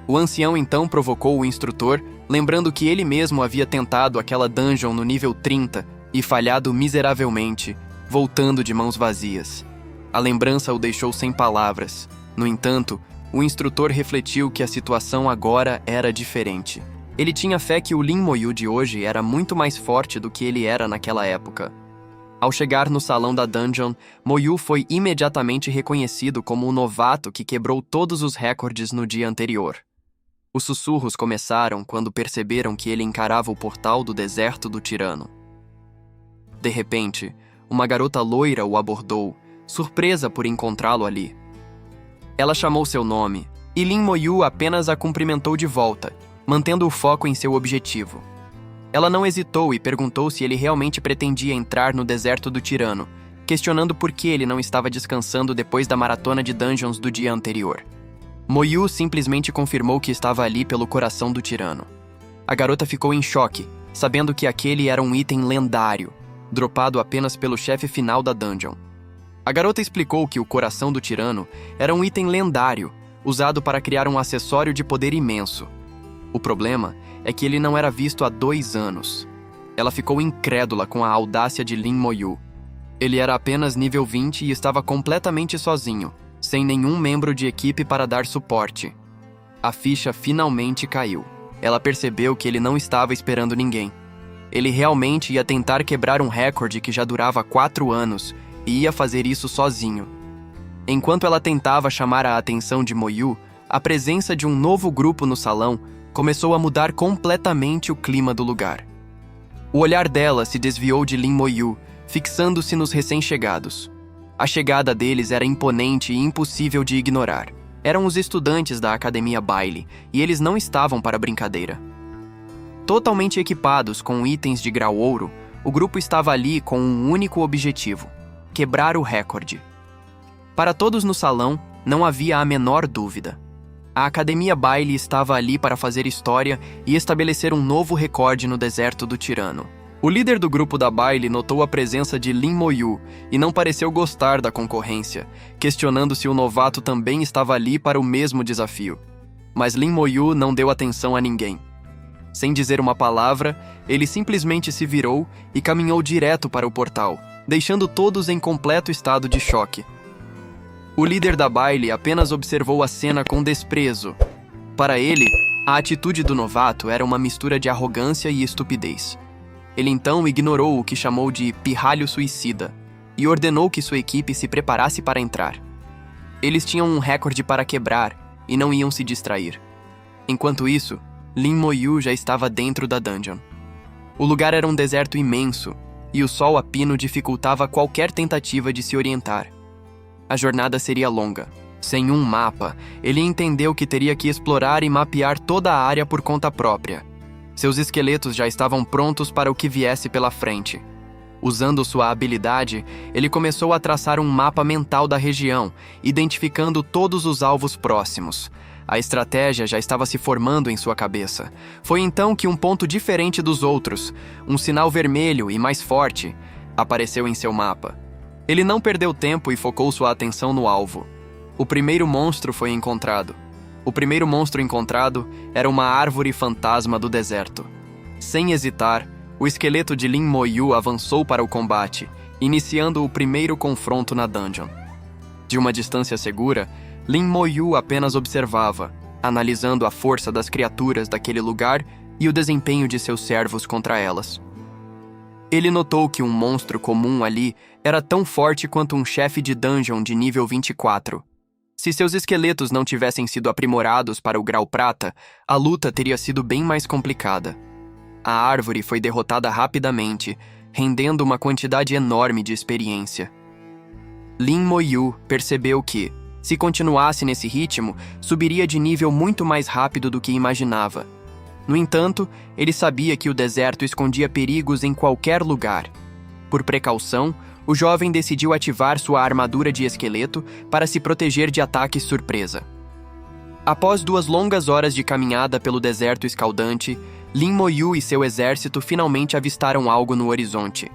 O ancião então provocou o instrutor, lembrando que ele mesmo havia tentado aquela dungeon no nível 30 e falhado miseravelmente, voltando de mãos vazias. A lembrança o deixou sem palavras. No entanto, o instrutor refletiu que a situação agora era diferente. Ele tinha fé que o Lin Moyu de hoje era muito mais forte do que ele era naquela época. Ao chegar no salão da dungeon, Moyu foi imediatamente reconhecido como o novato que quebrou todos os recordes no dia anterior. Os sussurros começaram quando perceberam que ele encarava o portal do Deserto do Tirano. De repente, uma garota loira o abordou, surpresa por encontrá-lo ali. Ela chamou seu nome, e Lin Moyu apenas a cumprimentou de volta, mantendo o foco em seu objetivo. Ela não hesitou e perguntou se ele realmente pretendia entrar no Deserto do Tirano, questionando por que ele não estava descansando depois da maratona de dungeons do dia anterior. Moyu simplesmente confirmou que estava ali pelo coração do tirano. A garota ficou em choque, sabendo que aquele era um item lendário, dropado apenas pelo chefe final da dungeon. A garota explicou que o coração do tirano era um item lendário, usado para criar um acessório de poder imenso. O problema é que ele não era visto há 2 anos. Ela ficou incrédula com a audácia de Lin Moyu. Ele era apenas nível 20 e estava completamente sozinho, sem nenhum membro de equipe para dar suporte. A ficha finalmente caiu. Ela percebeu que ele não estava esperando ninguém. Ele realmente ia tentar quebrar um recorde que já durava 4 anos e ia fazer isso sozinho. Enquanto ela tentava chamar a atenção de Moyu, a presença de um novo grupo no salão começou a mudar completamente o clima do lugar. O olhar dela se desviou de Lin Moyu, fixando-se nos recém-chegados. A chegada deles era imponente e impossível de ignorar. Eram os estudantes da Academia Bailey, e eles não estavam para brincadeira. Totalmente equipados com itens de grau ouro, o grupo estava ali com um único objetivo: quebrar o recorde. Para todos no salão, não havia a menor dúvida. A Academia Bailey estava ali para fazer história e estabelecer um novo recorde no deserto do Tirano. O líder do grupo da Bailey notou a presença de Lin Moyu e não pareceu gostar da concorrência, questionando se o novato também estava ali para o mesmo desafio. Mas Lin Moyu não deu atenção a ninguém. Sem dizer uma palavra, ele simplesmente se virou e caminhou direto para o portal, deixando todos em completo estado de choque. O líder da Bailey apenas observou a cena com desprezo. Para ele, a atitude do novato era uma mistura de arrogância e estupidez. Ele então ignorou o que chamou de pirralho suicida e ordenou que sua equipe se preparasse para entrar. Eles tinham um recorde para quebrar e não iam se distrair. Enquanto isso, Lin Moyu já estava dentro da dungeon. O lugar era um deserto imenso e o sol a pino dificultava qualquer tentativa de se orientar. A jornada seria longa. Sem um mapa, ele entendeu que teria que explorar e mapear toda a área por conta própria. Seus esqueletos já estavam prontos para o que viesse pela frente. Usando sua habilidade, ele começou a traçar um mapa mental da região, identificando todos os alvos próximos. A estratégia já estava se formando em sua cabeça. Foi então que um ponto diferente dos outros, um sinal vermelho e mais forte, apareceu em seu mapa. Ele não perdeu tempo e focou sua atenção no alvo. O primeiro monstro foi encontrado. O primeiro monstro encontrado era uma árvore fantasma do deserto. Sem hesitar, o esqueleto de Lin Moyu avançou para o combate, iniciando o primeiro confronto na dungeon. De uma distância segura, Lin Moyu apenas observava, analisando a força das criaturas daquele lugar e o desempenho de seus servos contra elas. Ele notou que um monstro comum ali era tão forte quanto um chefe de dungeon de nível 24. Se seus esqueletos não tivessem sido aprimorados para o grau prata, a luta teria sido bem mais complicada. A árvore foi derrotada rapidamente, rendendo uma quantidade enorme de experiência. Lin Moyu percebeu que, se continuasse nesse ritmo, subiria de nível muito mais rápido do que imaginava. No entanto, ele sabia que o deserto escondia perigos em qualquer lugar. Por precaução, o jovem decidiu ativar sua armadura de esqueleto para se proteger de ataques surpresa. Após 2 longas horas de caminhada pelo deserto escaldante, Lin Moyu e seu exército finalmente avistaram algo no horizonte.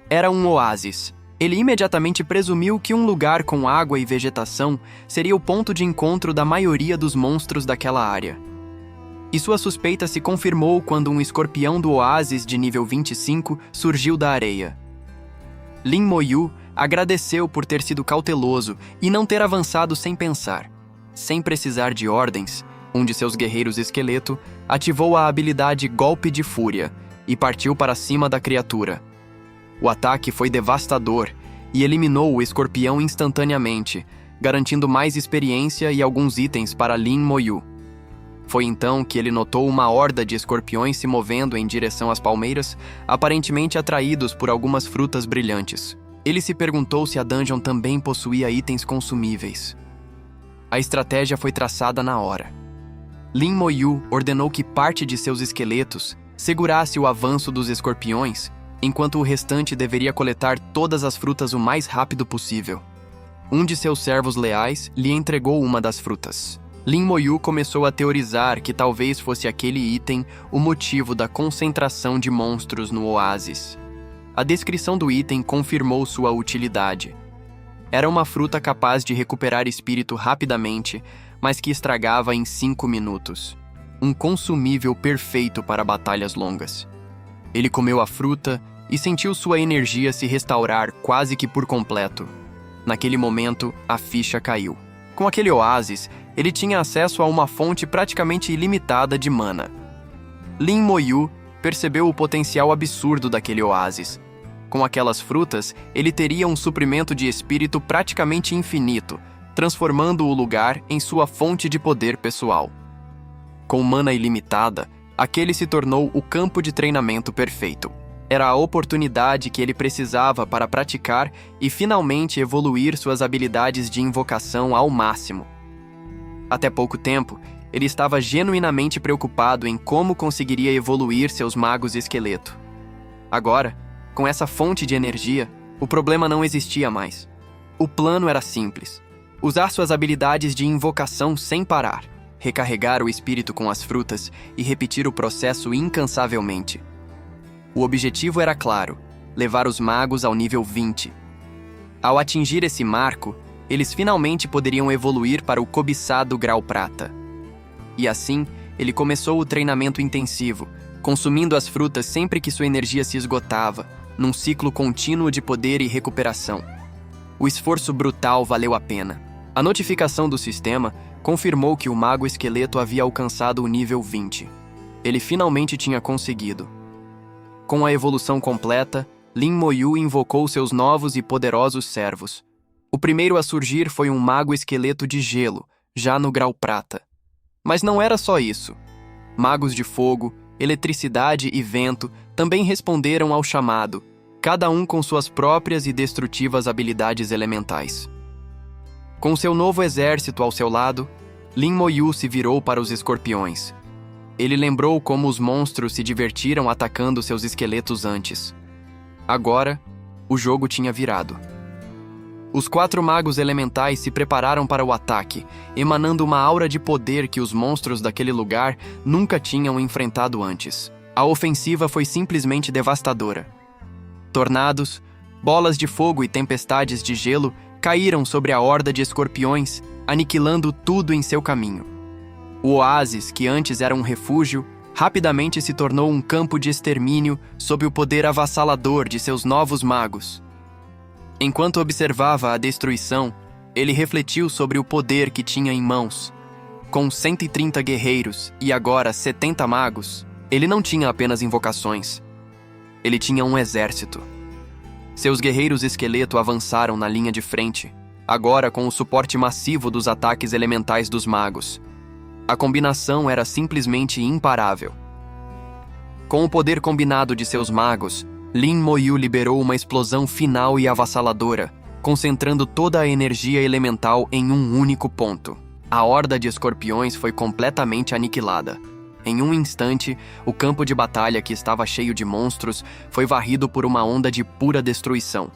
Era um oásis. Ele imediatamente presumiu que um lugar com água e vegetação seria o ponto de encontro da maioria dos monstros daquela área. E sua suspeita se confirmou quando um escorpião do oásis de nível 25 surgiu da areia. Lin Moyu agradeceu por ter sido cauteloso e não ter avançado sem pensar. Sem precisar de ordens, um de seus guerreiros esqueleto ativou a habilidade Golpe de Fúria e partiu para cima da criatura. O ataque foi devastador e eliminou o escorpião instantaneamente, garantindo mais experiência e alguns itens para Lin Moyu. Foi então que ele notou uma horda de escorpiões se movendo em direção às palmeiras, aparentemente atraídos por algumas frutas brilhantes. Ele se perguntou se a dungeon também possuía itens consumíveis. A estratégia foi traçada na hora. Lin Moyu ordenou que parte de seus esqueletos segurasse o avanço dos escorpiões, enquanto o restante deveria coletar todas as frutas o mais rápido possível. Um de seus servos leais lhe entregou uma das frutas. Lin Moyu começou a teorizar que talvez fosse aquele item o motivo da concentração de monstros no oásis. A descrição do item confirmou sua utilidade. Era uma fruta capaz de recuperar espírito rapidamente, mas que estragava em 5 minutos. Um consumível perfeito para batalhas longas. Ele comeu a fruta e sentiu sua energia se restaurar quase que por completo. Naquele momento, a ficha caiu. Com aquele oásis, ele tinha acesso a uma fonte praticamente ilimitada de mana. Lin Moyu percebeu o potencial absurdo daquele oásis. Com aquelas frutas, ele teria um suprimento de espírito praticamente infinito, transformando o lugar em sua fonte de poder pessoal. Com mana ilimitada, aquele se tornou o campo de treinamento perfeito. Era a oportunidade que ele precisava para praticar e finalmente evoluir suas habilidades de invocação ao máximo. Até pouco tempo, ele estava genuinamente preocupado em como conseguiria evoluir seus magos esqueleto. Agora, com essa fonte de energia, o problema não existia mais. O plano era simples: usar suas habilidades de invocação sem parar, recarregar o espírito com as frutas e repetir o processo incansavelmente. O objetivo era claro: levar os magos ao nível 20. Ao atingir esse marco, eles finalmente poderiam evoluir para o cobiçado grau prata. E assim, ele começou o treinamento intensivo, consumindo as frutas sempre que sua energia se esgotava, num ciclo contínuo de poder e recuperação. O esforço brutal valeu a pena. A notificação do sistema confirmou que o mago esqueleto havia alcançado o nível 20. Ele finalmente tinha conseguido. Com a evolução completa, Lin Moyu invocou seus novos e poderosos servos. O primeiro a surgir foi um mago esqueleto de gelo, já no grau prata. Mas não era só isso. Magos de fogo, eletricidade e vento também responderam ao chamado, cada um com suas próprias e destrutivas habilidades elementais. Com seu novo exército ao seu lado, Lin Moyu se virou para os escorpiões. Ele lembrou como os monstros se divertiram atacando seus esqueletos antes. Agora, o jogo tinha virado. Os 4 magos elementais se prepararam para o ataque, emanando uma aura de poder que os monstros daquele lugar nunca tinham enfrentado antes. A ofensiva foi simplesmente devastadora. Tornados, bolas de fogo e tempestades de gelo caíram sobre a horda de escorpiões, aniquilando tudo em seu caminho. O oásis, que antes era um refúgio, rapidamente se tornou um campo de extermínio sob o poder avassalador de seus novos magos. Enquanto observava a destruição, ele refletiu sobre o poder que tinha em mãos. Com 130 guerreiros e agora 70 magos, ele não tinha apenas invocações. Ele tinha um exército. Seus guerreiros esqueleto avançaram na linha de frente, agora com o suporte massivo dos ataques elementais dos magos. A combinação era simplesmente imparável. Com o poder combinado de seus magos, Lin Moyu liberou uma explosão final e avassaladora, concentrando toda a energia elemental em um único ponto. A horda de escorpiões foi completamente aniquilada. Em um instante, o campo de batalha que estava cheio de monstros foi varrido por uma onda de pura destruição.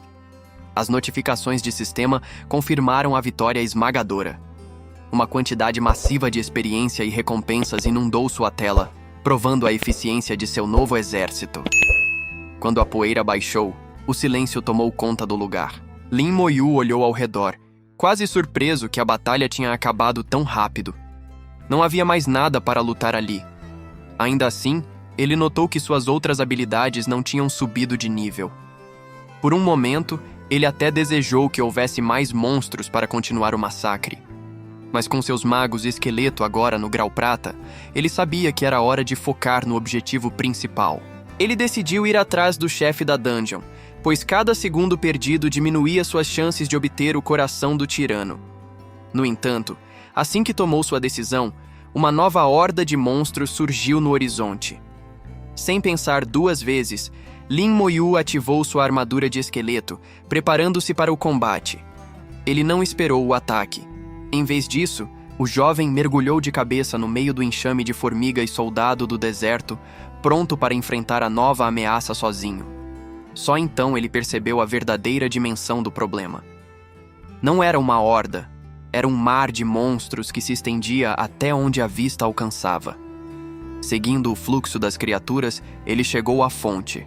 As notificações de sistema confirmaram a vitória esmagadora. Uma quantidade massiva de experiência e recompensas inundou sua tela, provando a eficiência de seu novo exército. Quando a poeira baixou, o silêncio tomou conta do lugar. Lin Moyu olhou ao redor, quase surpreso que a batalha tinha acabado tão rápido. Não havia mais nada para lutar ali. Ainda assim, ele notou que suas outras habilidades não tinham subido de nível. Por um momento, ele até desejou que houvesse mais monstros para continuar o massacre. Mas com seus magos esqueleto agora no grau prata, ele sabia que era hora de focar no objetivo principal. Ele decidiu ir atrás do chefe da dungeon, pois cada segundo perdido diminuía suas chances de obter o coração do tirano. No entanto, assim que tomou sua decisão, uma nova horda de monstros surgiu no horizonte. Sem pensar 2 vezes, Lin Moyu ativou sua armadura de esqueleto, preparando-se para o combate. Ele não esperou o ataque. Em vez disso, o jovem mergulhou de cabeça no meio do enxame de formiga e soldado do deserto, pronto para enfrentar a nova ameaça sozinho. Só então ele percebeu a verdadeira dimensão do problema. Não era uma horda, era um mar de monstros que se estendia até onde a vista alcançava. Seguindo o fluxo das criaturas, ele chegou à fonte,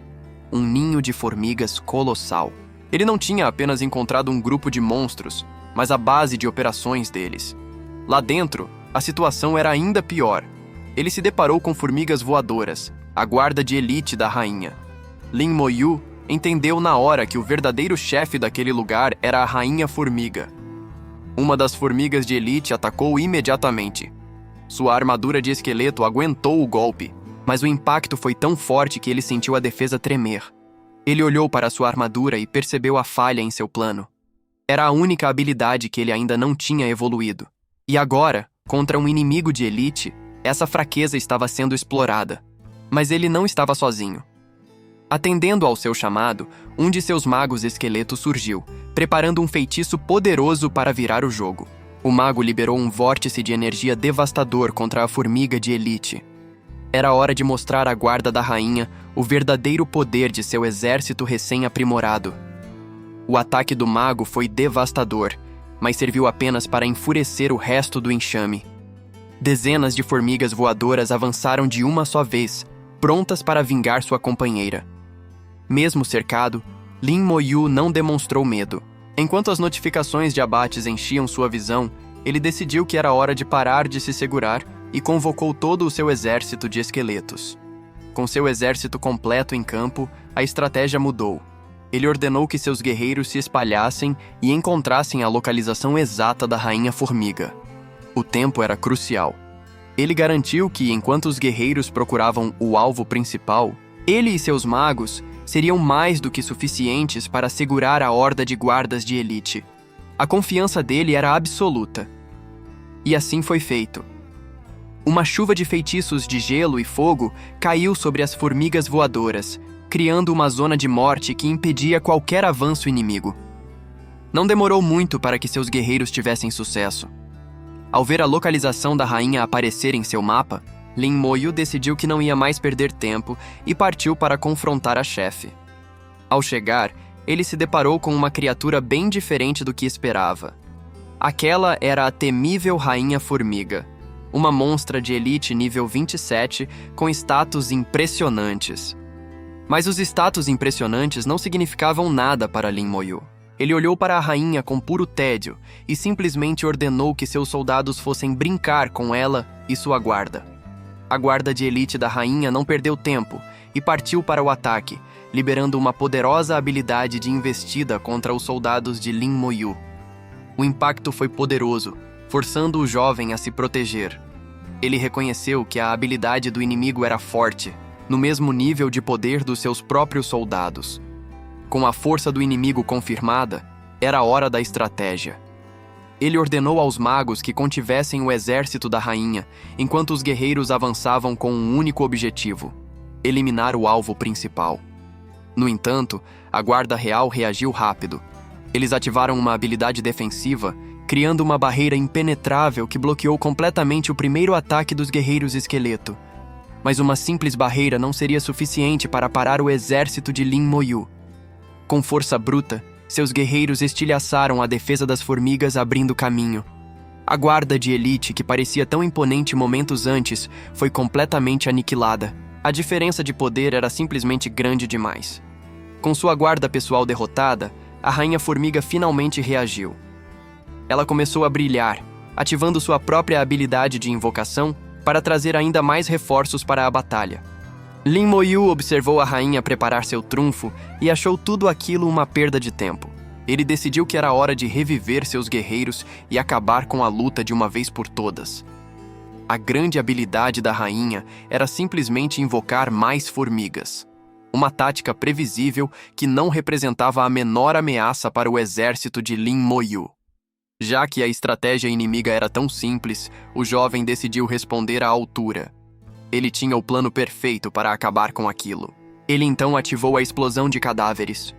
um ninho de formigas colossal. Ele não tinha apenas encontrado um grupo de monstros, mas a base de operações deles. Lá dentro, a situação era ainda pior. Ele se deparou com formigas voadoras, a guarda de elite da rainha. Lin Moyu entendeu na hora que o verdadeiro chefe daquele lugar era a rainha formiga. Uma das formigas de elite atacou imediatamente. Sua armadura de esqueleto aguentou o golpe, mas o impacto foi tão forte que ele sentiu a defesa tremer. Ele olhou para sua armadura e percebeu a falha em seu plano. Era a única habilidade que ele ainda não tinha evoluído. E agora, contra um inimigo de elite, essa fraqueza estava sendo explorada. Mas ele não estava sozinho. Atendendo ao seu chamado, um de seus magos esqueletos surgiu, preparando um feitiço poderoso para virar o jogo. O mago liberou um vórtice de energia devastador contra a formiga de elite. Era hora de mostrar à guarda da rainha o verdadeiro poder de seu exército recém-aprimorado. O ataque do mago foi devastador, mas serviu apenas para enfurecer o resto do enxame. Dezenas de formigas voadoras avançaram de uma só vez, prontas para vingar sua companheira. Mesmo cercado, Lin Moyu não demonstrou medo. Enquanto as notificações de abates enchiam sua visão, ele decidiu que era hora de parar de se segurar e convocou todo o seu exército de esqueletos. Com seu exército completo em campo, a estratégia mudou. Ele ordenou que seus guerreiros se espalhassem e encontrassem a localização exata da Rainha Formiga. O tempo era crucial. Ele garantiu que, enquanto os guerreiros procuravam o alvo principal, ele e seus magos seriam mais do que suficientes para segurar a horda de guardas de elite. A confiança dele era absoluta. E assim foi feito. Uma chuva de feitiços de gelo e fogo caiu sobre as formigas voadoras, criando uma zona de morte que impedia qualquer avanço inimigo. Não demorou muito para que seus guerreiros tivessem sucesso. Ao ver a localização da rainha aparecer em seu mapa, Lin Moyu decidiu que não ia mais perder tempo e partiu para confrontar a chefe. Ao chegar, ele se deparou com uma criatura bem diferente do que esperava. Aquela era a temível Rainha Formiga, uma monstra de elite nível 27 com status impressionantes. Mas os status impressionantes não significavam nada para Lin Moyu. Ele olhou para a rainha com puro tédio e simplesmente ordenou que seus soldados fossem brincar com ela e sua guarda. A guarda de elite da rainha não perdeu tempo e partiu para o ataque, liberando uma poderosa habilidade de investida contra os soldados de Lin Moyu. O impacto foi poderoso, forçando o jovem a se proteger. Ele reconheceu que a habilidade do inimigo era forte, no mesmo nível de poder dos seus próprios soldados. Com a força do inimigo confirmada, era a hora da estratégia. Ele ordenou aos magos que contivessem o exército da rainha, enquanto os guerreiros avançavam com um único objetivo: eliminar o alvo principal. No entanto, a guarda real reagiu rápido. Eles ativaram uma habilidade defensiva, criando uma barreira impenetrável que bloqueou completamente o primeiro ataque dos guerreiros esqueleto. Mas uma simples barreira não seria suficiente para parar o exército de Lin Moyu. Com força bruta, seus guerreiros estilhaçaram a defesa das formigas, abrindo caminho. A guarda de elite, que parecia tão imponente momentos antes, foi completamente aniquilada. A diferença de poder era simplesmente grande demais. Com sua guarda pessoal derrotada, a Rainha Formiga finalmente reagiu. Ela começou a brilhar, ativando sua própria habilidade de invocação para trazer ainda mais reforços para a batalha. Lin Moyu observou a rainha preparar seu trunfo e achou tudo aquilo uma perda de tempo. Ele decidiu que era hora de reviver seus guerreiros e acabar com a luta de uma vez por todas. A grande habilidade da rainha era simplesmente invocar mais formigas. Uma tática previsível que não representava a menor ameaça para o exército de Lin Moyu. Já que a estratégia inimiga era tão simples, o jovem decidiu responder à altura. Ele tinha o plano perfeito para acabar com aquilo. Ele então ativou a explosão de cadáveres.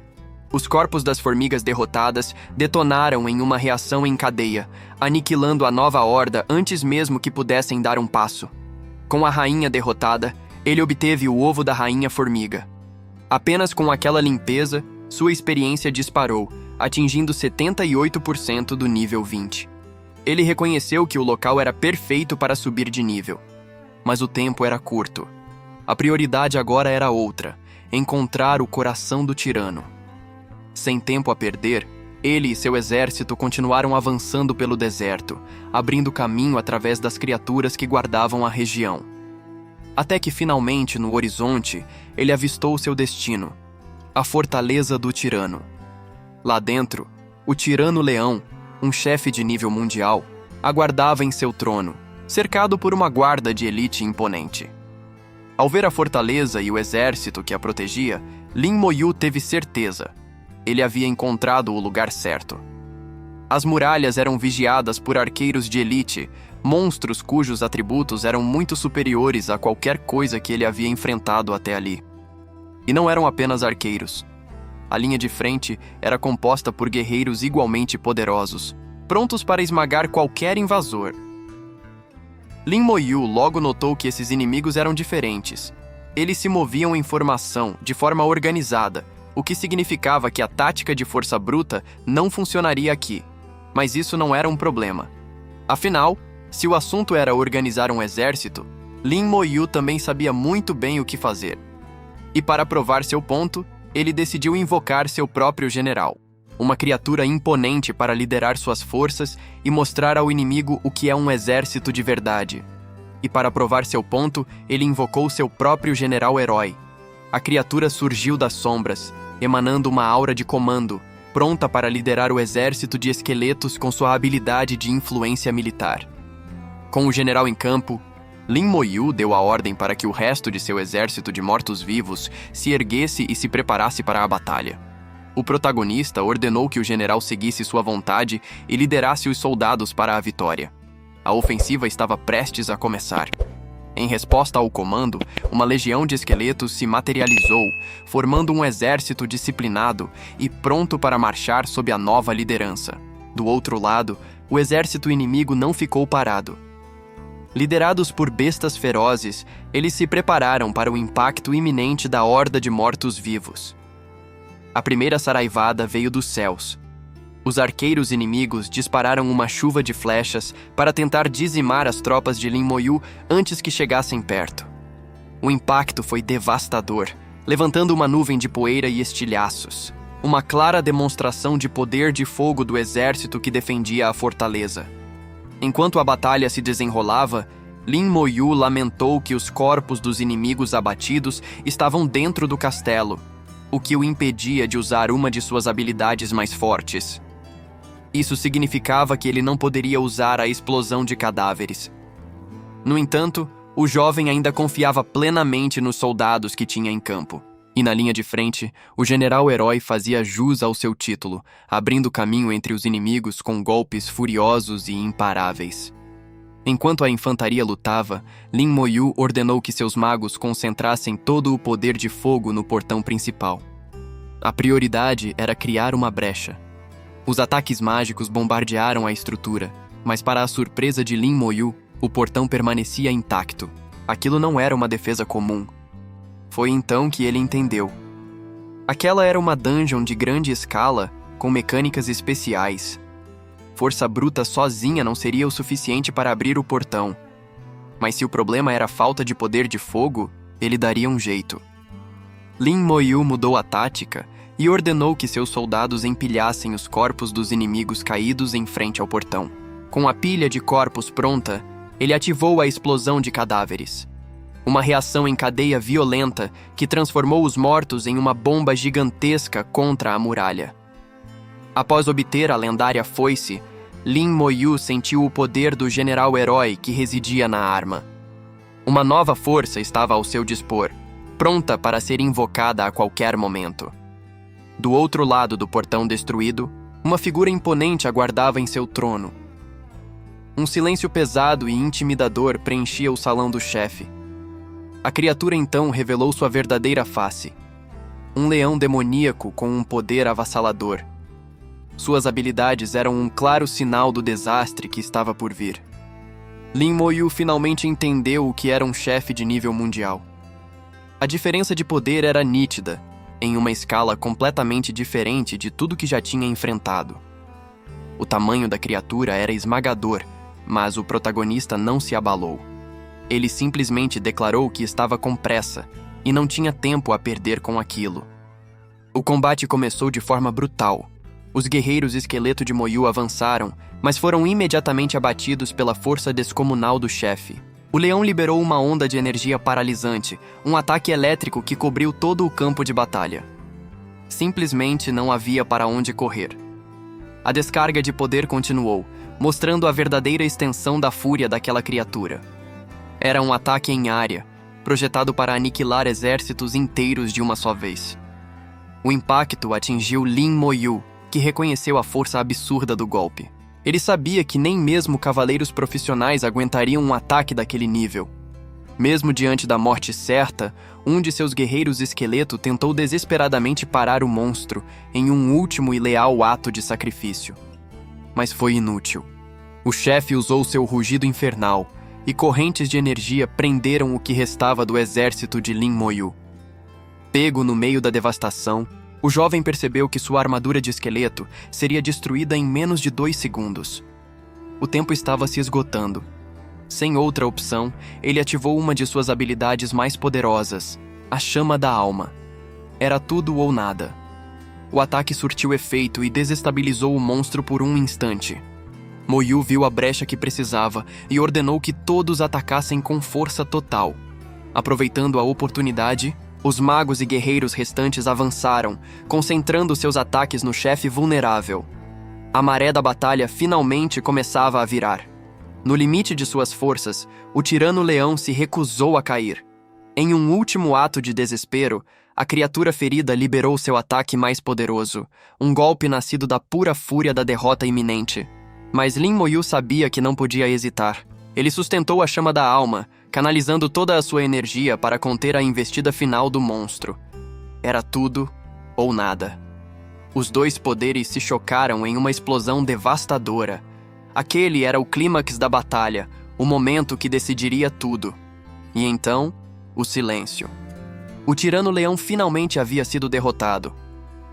Os corpos das formigas derrotadas detonaram em uma reação em cadeia, aniquilando a nova horda antes mesmo que pudessem dar um passo. Com a rainha derrotada, ele obteve o ovo da Rainha Formiga. Apenas com aquela limpeza, sua experiência disparou, atingindo 78% do nível 20. Ele reconheceu que o local era perfeito para subir de nível. Mas o tempo era curto. A prioridade agora era outra: encontrar o coração do tirano. Sem tempo a perder, ele e seu exército continuaram avançando pelo deserto, abrindo caminho através das criaturas que guardavam a região. Até que finalmente, no horizonte, ele avistou seu destino: a Fortaleza do Tirano. Lá dentro, o Tirano Leão, um chefe de nível mundial, aguardava em seu trono, cercado por uma guarda de elite imponente. Ao ver a fortaleza e o exército que a protegia, Lin Moyu teve certeza. Ele havia encontrado o lugar certo. As muralhas eram vigiadas por arqueiros de elite, monstros cujos atributos eram muito superiores a qualquer coisa que ele havia enfrentado até ali. E não eram apenas arqueiros. A linha de frente era composta por guerreiros igualmente poderosos, prontos para esmagar qualquer invasor. Lin Moyu logo notou que esses inimigos eram diferentes. Eles se moviam em formação, de forma organizada, o que significava que a tática de força bruta não funcionaria aqui. Mas isso não era um problema. Afinal, se o assunto era organizar um exército, Lin Moyu também sabia muito bem o que fazer. E para provar seu ponto, ele decidiu invocar seu próprio general, uma criatura imponente para liderar suas forças e mostrar ao inimigo o que é um exército de verdade. E para provar seu ponto, ele invocou seu próprio general-herói. A criatura surgiu das sombras, emanando uma aura de comando, pronta para liderar o exército de esqueletos com sua habilidade de influência militar. Com o general em campo, Lin Moyu deu a ordem para que o resto de seu exército de mortos-vivos se erguesse e se preparasse para a batalha. O protagonista ordenou que o general seguisse sua vontade e liderasse os soldados para a vitória. A ofensiva estava prestes a começar. Em resposta ao comando, uma legião de esqueletos se materializou, formando um exército disciplinado e pronto para marchar sob a nova liderança. Do outro lado, o exército inimigo não ficou parado. Liderados por bestas ferozes, eles se prepararam para o impacto iminente da horda de mortos-vivos. A primeira saraivada veio dos céus. Os arqueiros inimigos dispararam uma chuva de flechas para tentar dizimar as tropas de Lin Moyu antes que chegassem perto. O impacto foi devastador, levantando uma nuvem de poeira e estilhaços, uma clara demonstração de poder de fogo do exército que defendia a fortaleza. Enquanto a batalha se desenrolava, Lin Moyu lamentou que os corpos dos inimigos abatidos estavam dentro do castelo, o que o impedia de usar uma de suas habilidades mais fortes. Isso significava que ele não poderia usar a explosão de cadáveres. No entanto, o jovem ainda confiava plenamente nos soldados que tinha em campo. E na linha de frente, o general-herói fazia jus ao seu título, abrindo caminho entre os inimigos com golpes furiosos e imparáveis. Enquanto a infantaria lutava, Lin Moyu ordenou que seus magos concentrassem todo o poder de fogo no portão principal. A prioridade era criar uma brecha. Os ataques mágicos bombardearam a estrutura, mas para a surpresa de Lin Moyu, o portão permanecia intacto. Aquilo não era uma defesa comum. Foi então que ele entendeu. Aquela era uma dungeon de grande escala, com mecânicas especiais. Força bruta sozinha não seria o suficiente para abrir o portão. Mas se o problema era a falta de poder de fogo, ele daria um jeito. Lin Moyu mudou a tática e ordenou que seus soldados empilhassem os corpos dos inimigos caídos em frente ao portão. Com a pilha de corpos pronta, ele ativou a explosão de cadáveres. Uma reação em cadeia violenta que transformou os mortos em uma bomba gigantesca contra a muralha. Após obter a lendária foice, Lin Moyu sentiu o poder do general-herói que residia na arma. Uma nova força estava ao seu dispor, pronta para ser invocada a qualquer momento. Do outro lado do portão destruído, uma figura imponente aguardava em seu trono. Um silêncio pesado e intimidador preenchia o salão do chefe. A criatura então revelou sua verdadeira face. Um leão demoníaco com um poder avassalador. Suas habilidades eram um claro sinal do desastre que estava por vir. Lin Moyu finalmente entendeu o que era um chefe de nível mundial. A diferença de poder era nítida, em uma escala completamente diferente de tudo que já tinha enfrentado. O tamanho da criatura era esmagador, mas o protagonista não se abalou. Ele simplesmente declarou que estava com pressa e não tinha tempo a perder com aquilo. O combate começou de forma brutal. Os guerreiros esqueleto de Moyu avançaram, mas foram imediatamente abatidos pela força descomunal do chefe. O leão liberou uma onda de energia paralisante, um ataque elétrico que cobriu todo o campo de batalha. Simplesmente não havia para onde correr. A descarga de poder continuou, mostrando a verdadeira extensão da fúria daquela criatura. Era um ataque em área, projetado para aniquilar exércitos inteiros de uma só vez. O impacto atingiu Lin Moyu, que reconheceu a força absurda do golpe. Ele sabia que nem mesmo cavaleiros profissionais aguentariam um ataque daquele nível. Mesmo diante da morte certa, um de seus guerreiros esqueleto tentou desesperadamente parar o monstro em um último e leal ato de sacrifício. Mas foi inútil. O chefe usou seu rugido infernal e correntes de energia prenderam o que restava do exército de Lin Moyu. Pego no meio da devastação, o jovem percebeu que sua armadura de esqueleto seria destruída em menos de 2 segundos. O tempo estava se esgotando. Sem outra opção, ele ativou uma de suas habilidades mais poderosas, a Chama da Alma. Era tudo ou nada. O ataque surtiu efeito e desestabilizou o monstro por um instante. Moyu viu a brecha que precisava e ordenou que todos atacassem com força total. Aproveitando a oportunidade, os magos e guerreiros restantes avançaram, concentrando seus ataques no chefe vulnerável. A maré da batalha finalmente começava a virar. No limite de suas forças, o tirano-leão se recusou a cair. Em um último ato de desespero, a criatura ferida liberou seu ataque mais poderoso, um golpe nascido da pura fúria da derrota iminente. Mas Lin Moyu sabia que não podia hesitar. Ele sustentou a Chama da Alma, canalizando toda a sua energia para conter a investida final do monstro. Era tudo ou nada. Os dois poderes se chocaram em uma explosão devastadora. Aquele era o clímax da batalha, o momento que decidiria tudo. E então, o silêncio. O tirano-leão finalmente havia sido derrotado.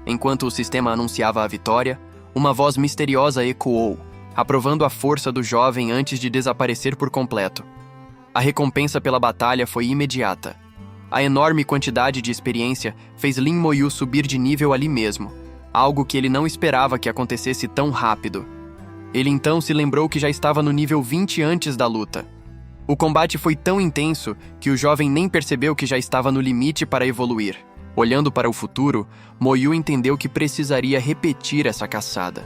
Enquanto o sistema anunciava a vitória, uma voz misteriosa ecoou, aprovando a força do jovem antes de desaparecer por completo. A recompensa pela batalha foi imediata. A enorme quantidade de experiência fez Lin Moyu subir de nível ali mesmo, algo que ele não esperava que acontecesse tão rápido. Ele então se lembrou que já estava no nível 20 antes da luta. O combate foi tão intenso que o jovem nem percebeu que já estava no limite para evoluir. Olhando para o futuro, Moyu entendeu que precisaria repetir essa caçada.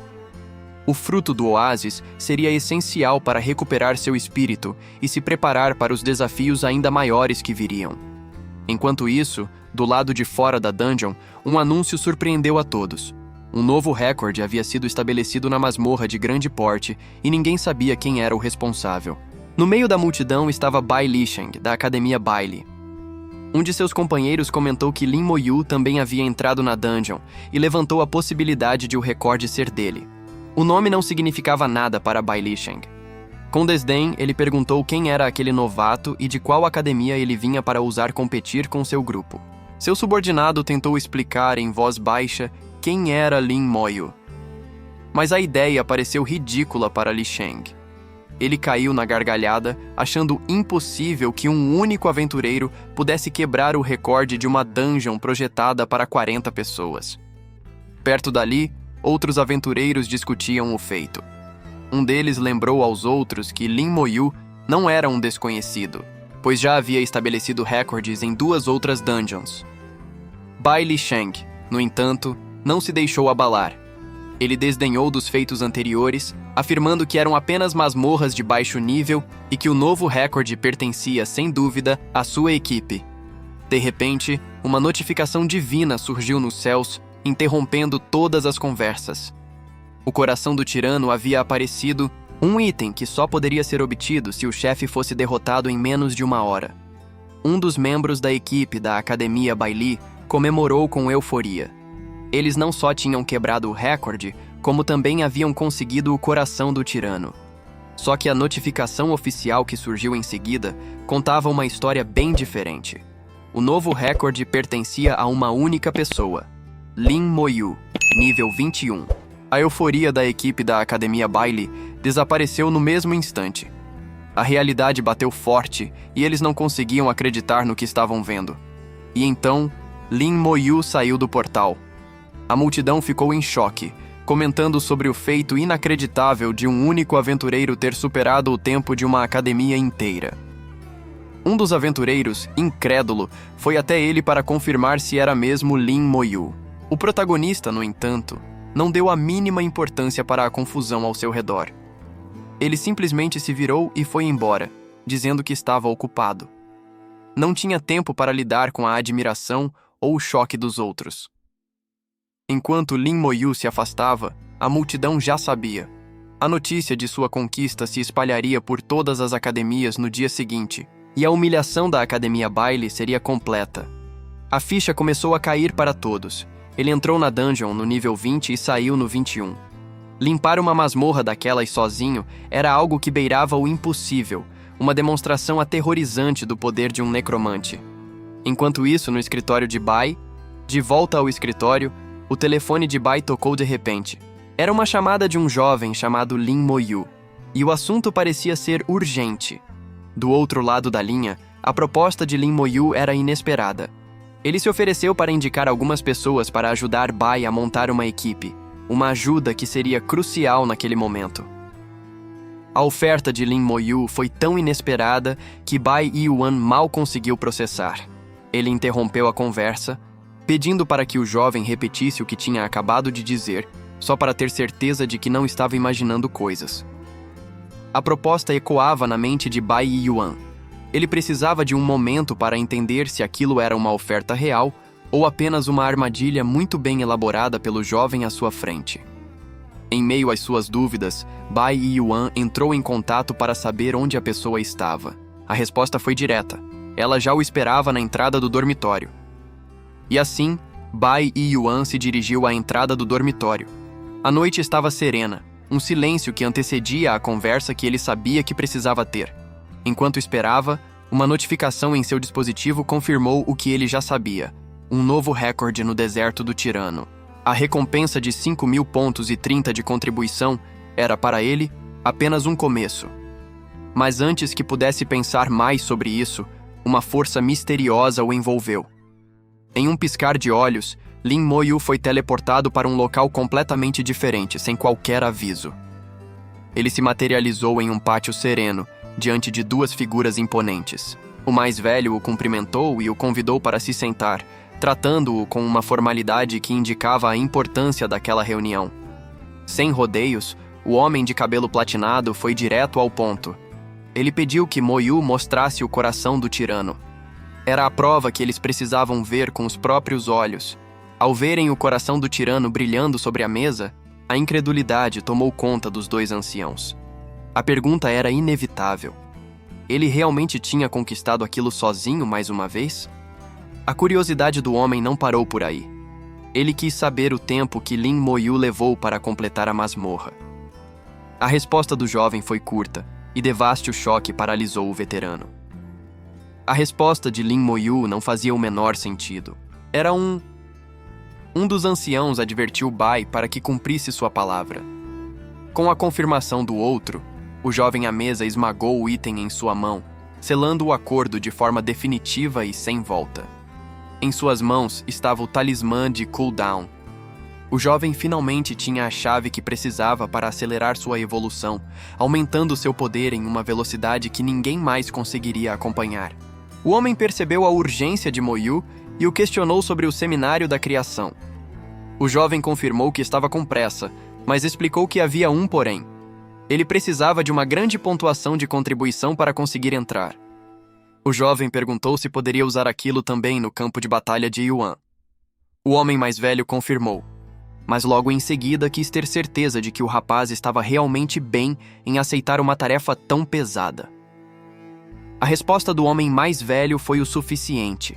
O fruto do oásis seria essencial para recuperar seu espírito e se preparar para os desafios ainda maiores que viriam. Enquanto isso, do lado de fora da dungeon, um anúncio surpreendeu a todos. Um novo recorde havia sido estabelecido na masmorra de grande porte e ninguém sabia quem era o responsável. No meio da multidão estava Bai Lisheng, da Academia Bailey. Um de seus companheiros comentou que Lin Moyu também havia entrado na dungeon e levantou a possibilidade de o recorde ser dele. O nome não significava nada para Bai Lisheng. Com desdém, ele perguntou quem era aquele novato e de qual academia ele vinha para ousar competir com seu grupo. Seu subordinado tentou explicar em voz baixa quem era Lin Moyu. Mas a ideia pareceu ridícula para Lisheng. Ele caiu na gargalhada, achando impossível que um único aventureiro pudesse quebrar o recorde de uma dungeon projetada para 40 pessoas. Perto dali, outros aventureiros discutiam o feito. Um deles lembrou aos outros que Lin Moyu não era um desconhecido, pois já havia estabelecido recordes em 2 outras dungeons. Bai Lisheng, no entanto, não se deixou abalar. Ele desdenhou dos feitos anteriores, afirmando que eram apenas masmorras de baixo nível e que o novo recorde pertencia, sem dúvida, à sua equipe. De repente, uma notificação divina surgiu nos céus, interrompendo todas as conversas. O coração do tirano havia aparecido, um item que só poderia ser obtido se o chefe fosse derrotado em menos de 1 hora. Um dos membros da equipe da Academia Bailey comemorou com euforia. Eles não só tinham quebrado o recorde, como também haviam conseguido o coração do tirano. Só que a notificação oficial que surgiu em seguida contava uma história bem diferente. O novo recorde pertencia a uma única pessoa, Lin Moyu, nível 21. A euforia da equipe da Academia Bailey desapareceu no mesmo instante. A realidade bateu forte e eles não conseguiam acreditar no que estavam vendo. E então, Lin Moyu saiu do portal. A multidão ficou em choque, comentando sobre o feito inacreditável de um único aventureiro ter superado o tempo de uma academia inteira. Um dos aventureiros, incrédulo, foi até ele para confirmar se era mesmo Lin Moyu. O protagonista, no entanto, não deu a mínima importância para a confusão ao seu redor. Ele simplesmente se virou e foi embora, dizendo que estava ocupado. Não tinha tempo para lidar com a admiração ou o choque dos outros. Enquanto Lin Moyu se afastava, a multidão já sabia. A notícia de sua conquista se espalharia por todas as academias no dia seguinte, e a humilhação da Academia Bailey seria completa. A ficha começou a cair para todos. Ele entrou na dungeon no nível 20 e saiu no 21. Limpar uma masmorra daquelas sozinho era algo que beirava o impossível, uma demonstração aterrorizante do poder de um necromante. Enquanto isso, no escritório de Bai, de volta ao escritório, o telefone de Bai tocou de repente. Era uma chamada de um jovem chamado Lin Moyu, e o assunto parecia ser urgente. Do outro lado da linha, a proposta de Lin Moyu era inesperada. Ele se ofereceu para indicar algumas pessoas para ajudar Bai a montar uma equipe, uma ajuda que seria crucial naquele momento. A oferta de Lin Moyu foi tão inesperada que Bai Yuan mal conseguiu processar. Ele interrompeu a conversa, pedindo para que o jovem repetisse o que tinha acabado de dizer, só para ter certeza de que não estava imaginando coisas. A proposta ecoava na mente de Bai Yuan. Ele precisava de um momento para entender se aquilo era uma oferta real ou apenas uma armadilha muito bem elaborada pelo jovem à sua frente. Em meio às suas dúvidas, Bai Yuan entrou em contato para saber onde a pessoa estava. A resposta foi direta. Ela já o esperava na entrada do dormitório. E assim, Bai Yuan se dirigiu à entrada do dormitório. A noite estava serena, um silêncio que antecedia a conversa que ele sabia que precisava ter. Enquanto esperava, uma notificação em seu dispositivo confirmou o que ele já sabia: um novo recorde no deserto do Tirano. A recompensa de 5.000 pontos e 30 de contribuição era para ele apenas um começo. Mas antes que pudesse pensar mais sobre isso, uma força misteriosa o envolveu. Em um piscar de olhos, Lin Moyu foi teleportado para um local completamente diferente, sem qualquer aviso. Ele se materializou em um pátio sereno, diante de duas figuras imponentes. O mais velho o cumprimentou e o convidou para se sentar, tratando-o com uma formalidade que indicava a importância daquela reunião. Sem rodeios, o homem de cabelo platinado foi direto ao ponto. Ele pediu que Moyu mostrasse o coração do tirano. Era a prova que eles precisavam ver com os próprios olhos. Ao verem o coração do tirano brilhando sobre a mesa, a incredulidade tomou conta dos dois anciãos. A pergunta era inevitável. Ele realmente tinha conquistado aquilo sozinho mais uma vez? A curiosidade do homem não parou por aí. Ele quis saber o tempo que Lin Moyu levou para completar a masmorra. A resposta do jovem foi curta, e devaste o choque paralisou o veterano. A resposta de Lin Moyu não fazia o menor sentido. Era um dos anciãos advertiu Bai para que cumprisse sua palavra. Com a confirmação do outro, o jovem à mesa esmagou o item em sua mão, selando o acordo de forma definitiva e sem volta. Em suas mãos estava o talismã de cooldown. O jovem finalmente tinha a chave que precisava para acelerar sua evolução, aumentando seu poder em uma velocidade que ninguém mais conseguiria acompanhar. O homem percebeu a urgência de Moyu e o questionou sobre o seminário da criação. O jovem confirmou que estava com pressa, mas explicou que havia um porém. Ele precisava de uma grande pontuação de contribuição para conseguir entrar. O jovem perguntou se poderia usar aquilo também no campo de batalha de Yuan. O homem mais velho confirmou, mas logo em seguida quis ter certeza de que o rapaz estava realmente bem em aceitar uma tarefa tão pesada. A resposta do homem mais velho foi o suficiente.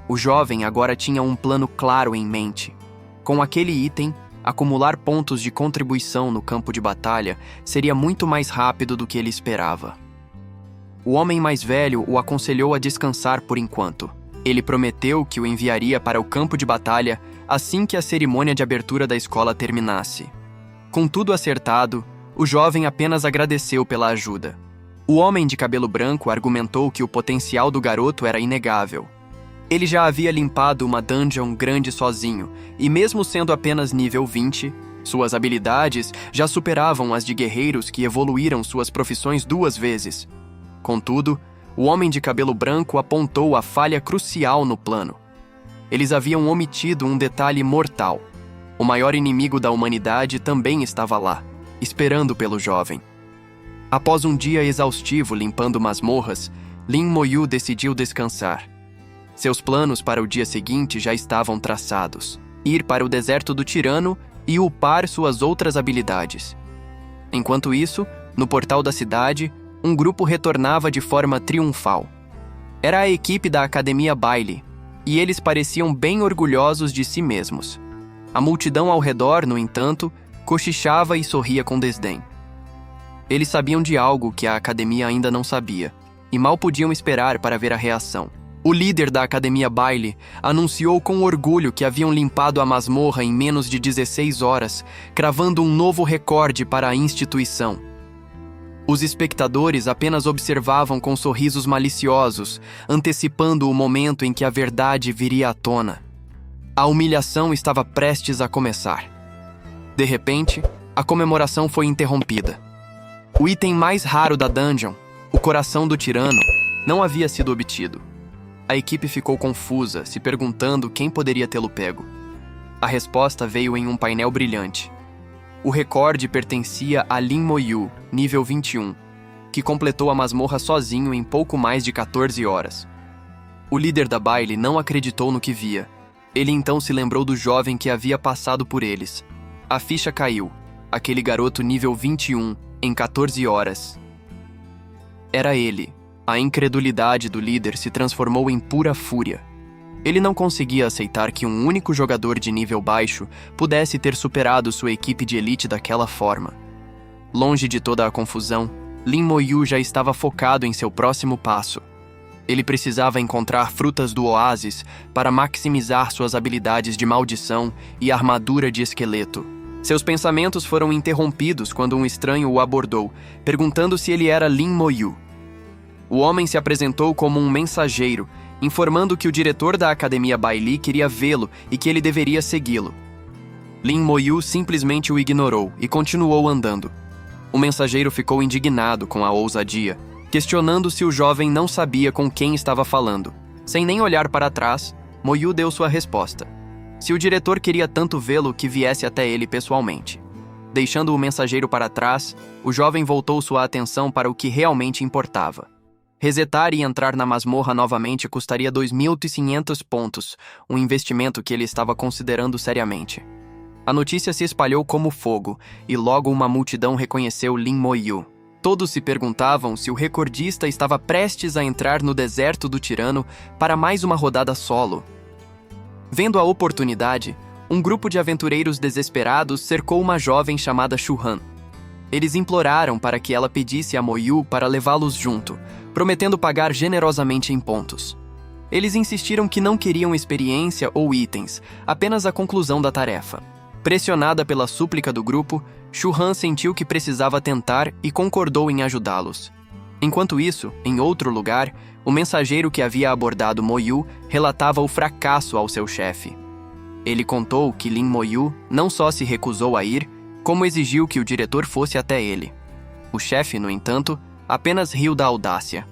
O jovem agora tinha um plano claro em mente. Com aquele item, acumular pontos de contribuição no campo de batalha seria muito mais rápido do que ele esperava. O homem mais velho o aconselhou a descansar por enquanto. Ele prometeu que o enviaria para o campo de batalha assim que a cerimônia de abertura da escola terminasse. Com tudo acertado, o jovem apenas agradeceu pela ajuda. O homem de cabelo branco argumentou que o potencial do garoto era inegável. Ele já havia limpado uma dungeon grande sozinho, e mesmo sendo apenas nível 20, suas habilidades já superavam as de guerreiros que evoluíram suas profissões 2 vezes. Contudo, o homem de cabelo branco apontou a falha crucial no plano. Eles haviam omitido um detalhe mortal. O maior inimigo da humanidade também estava lá, esperando pelo jovem. Após um dia exaustivo limpando masmorras, Lin Moyu decidiu descansar. Seus planos para o dia seguinte já estavam traçados: ir para o deserto do tirano e upar suas outras habilidades. Enquanto isso, no portal da cidade, um grupo retornava de forma triunfal. Era a equipe da Academia Bailey, e eles pareciam bem orgulhosos de si mesmos. A multidão ao redor, no entanto, cochichava e sorria com desdém. Eles sabiam de algo que a Academia ainda não sabia, e mal podiam esperar para ver a reação. O líder da Academia Bailey anunciou com orgulho que haviam limpado a masmorra em menos de 16 horas, cravando um novo recorde para a instituição. Os espectadores apenas observavam com sorrisos maliciosos, antecipando o momento em que a verdade viria à tona. A humilhação estava prestes a começar. De repente, a comemoração foi interrompida. O item mais raro da dungeon, o coração do tirano, não havia sido obtido. A equipe ficou confusa, se perguntando quem poderia tê-lo pego. A resposta veio em um painel brilhante. O recorde pertencia a Lin Moyu, nível 21, que completou a masmorra sozinho em pouco mais de 14 horas. O líder da Bailey não acreditou no que via. Ele então se lembrou do jovem que havia passado por eles. A ficha caiu. Aquele garoto nível 21, em 14 horas. Era ele. A incredulidade do líder se transformou em pura fúria. Ele não conseguia aceitar que um único jogador de nível baixo pudesse ter superado sua equipe de elite daquela forma. Longe de toda a confusão, Lin Moyu já estava focado em seu próximo passo. Ele precisava encontrar frutas do oásis para maximizar suas habilidades de maldição e armadura de esqueleto. Seus pensamentos foram interrompidos quando um estranho o abordou, perguntando se ele era Lin Moyu. O homem se apresentou como um mensageiro, informando que o diretor da Academia Bailey queria vê-lo e que ele deveria segui-lo. Lin Moyu simplesmente o ignorou e continuou andando. O mensageiro ficou indignado com a ousadia, questionando se o jovem não sabia com quem estava falando. Sem nem olhar para trás, Moyu deu sua resposta. Se o diretor queria tanto vê-lo, que viesse até ele pessoalmente. Deixando o mensageiro para trás, o jovem voltou sua atenção para o que realmente importava. Resetar e entrar na masmorra novamente custaria 2.500 pontos, um investimento que ele estava considerando seriamente. A notícia se espalhou como fogo, e logo uma multidão reconheceu Lin Moyu. Todos se perguntavam se o recordista estava prestes a entrar no deserto do tirano para mais uma rodada solo. Vendo a oportunidade, um grupo de aventureiros desesperados cercou uma jovem chamada Shu Han. Eles imploraram para que ela pedisse a Moyu para levá-los junto, prometendo pagar generosamente em pontos. Eles insistiram que não queriam experiência ou itens, apenas a conclusão da tarefa. Pressionada pela súplica do grupo, Shu Han sentiu que precisava tentar e concordou em ajudá-los. Enquanto isso, em outro lugar, o mensageiro que havia abordado Moyu relatava o fracasso ao seu chefe. Ele contou que Lin Moyu não só se recusou a ir, como exigiu que o diretor fosse até ele. O chefe, no entanto, apenas riu da audácia.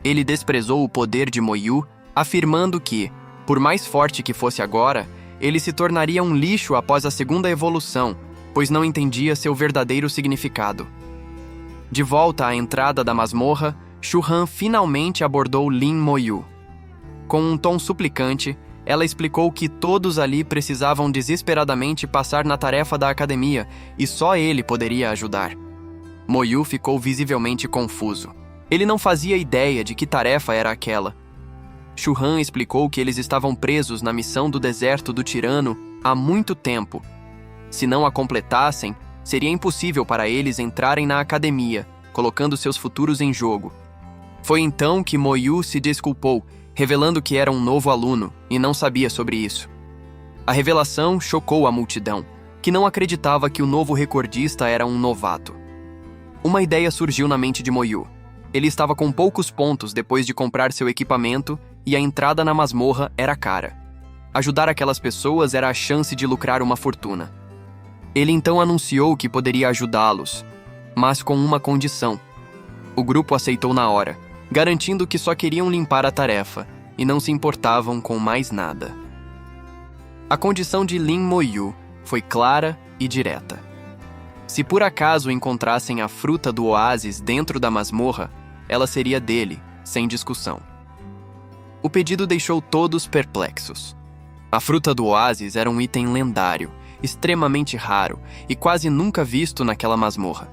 Ele desprezou o poder de Moyu, afirmando que, por mais forte que fosse agora, ele se tornaria um lixo após a segunda evolução, pois não entendia seu verdadeiro significado. De volta à entrada da masmorra, Shu Han finalmente abordou Lin Moyu. Com um tom suplicante, ela explicou que todos ali precisavam desesperadamente passar na tarefa da academia e só ele poderia ajudar. Moyu ficou visivelmente confuso. Ele não fazia ideia de que tarefa era aquela. Shu Han explicou que eles estavam presos na missão do deserto do tirano há muito tempo. Se não a completassem, seria impossível para eles entrarem na academia, colocando seus futuros em jogo. Foi então que Moyu se desculpou, revelando que era um novo aluno e não sabia sobre isso. A revelação chocou a multidão, que não acreditava que o novo recordista era um novato. Uma ideia surgiu na mente de Moyu. Ele estava com poucos pontos depois de comprar seu equipamento e a entrada na masmorra era cara. Ajudar aquelas pessoas era a chance de lucrar uma fortuna. Ele então anunciou que poderia ajudá-los, mas com uma condição. O grupo aceitou na hora, garantindo que só queriam limpar a tarefa e não se importavam com mais nada. A condição de Lin Moyu foi clara e direta. Se por acaso encontrassem a fruta do oásis dentro da masmorra, ela seria dele, sem discussão. O pedido deixou todos perplexos. A fruta do oásis era um item lendário, extremamente raro e quase nunca visto naquela masmorra.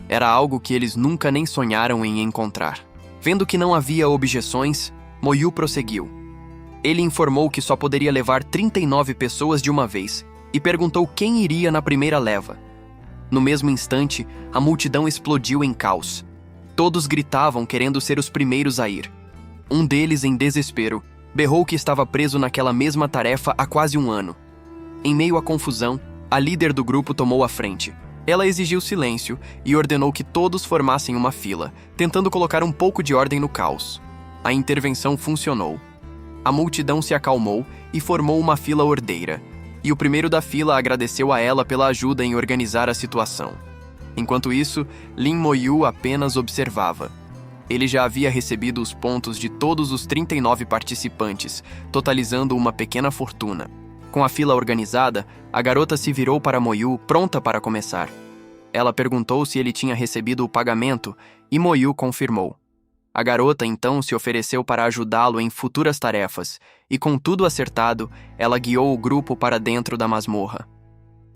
Era algo que eles nunca nem sonharam em encontrar. Vendo que não havia objeções, Moyu prosseguiu. Ele informou que só poderia levar 39 pessoas de uma vez e perguntou quem iria na primeira leva. No mesmo instante, a multidão explodiu em caos. Todos gritavam querendo ser os primeiros a ir. Um deles, em desespero, berrou que estava preso naquela mesma tarefa há quase um ano. Em meio à confusão, a líder do grupo tomou a frente. Ela exigiu silêncio e ordenou que todos formassem uma fila, tentando colocar um pouco de ordem no caos. A intervenção funcionou. A multidão se acalmou e formou uma fila ordeira, e o primeiro da fila agradeceu a ela pela ajuda em organizar a situação. Enquanto isso, Lin Moyu apenas observava. Ele já havia recebido os pontos de todos os 39 participantes, totalizando uma pequena fortuna. Com a fila organizada, a garota se virou para Moyu, pronta para começar. Ela perguntou se ele tinha recebido o pagamento e Moyu confirmou. A garota então se ofereceu para ajudá-lo em futuras tarefas e, com tudo acertado, ela guiou o grupo para dentro da masmorra.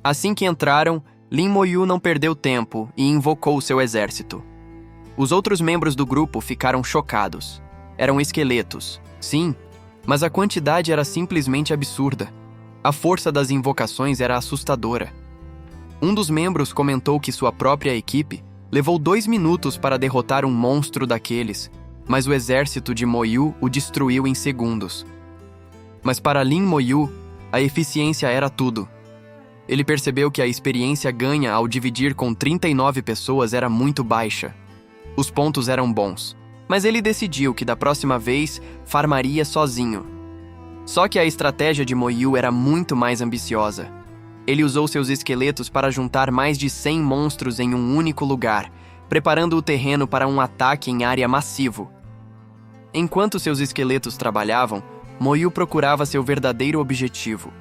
Assim que entraram, Lin Moyu não perdeu tempo e invocou seu exército. Os outros membros do grupo ficaram chocados. Eram esqueletos, sim, mas a quantidade era simplesmente absurda. A força das invocações era assustadora. Um dos membros comentou que sua própria equipe levou 2 minutos para derrotar um monstro daqueles, mas o exército de Moyu o destruiu em segundos. Mas para Lin Moyu, a eficiência era tudo. Ele percebeu que a experiência ganha ao dividir com 39 pessoas era muito baixa. Os pontos eram bons, mas ele decidiu que da próxima vez farmaria sozinho. Só que a estratégia de Moyu era muito mais ambiciosa. Ele usou seus esqueletos para juntar mais de 100 monstros em um único lugar, preparando o terreno para um ataque em área massivo. Enquanto seus esqueletos trabalhavam, Moyu procurava seu verdadeiro objetivo.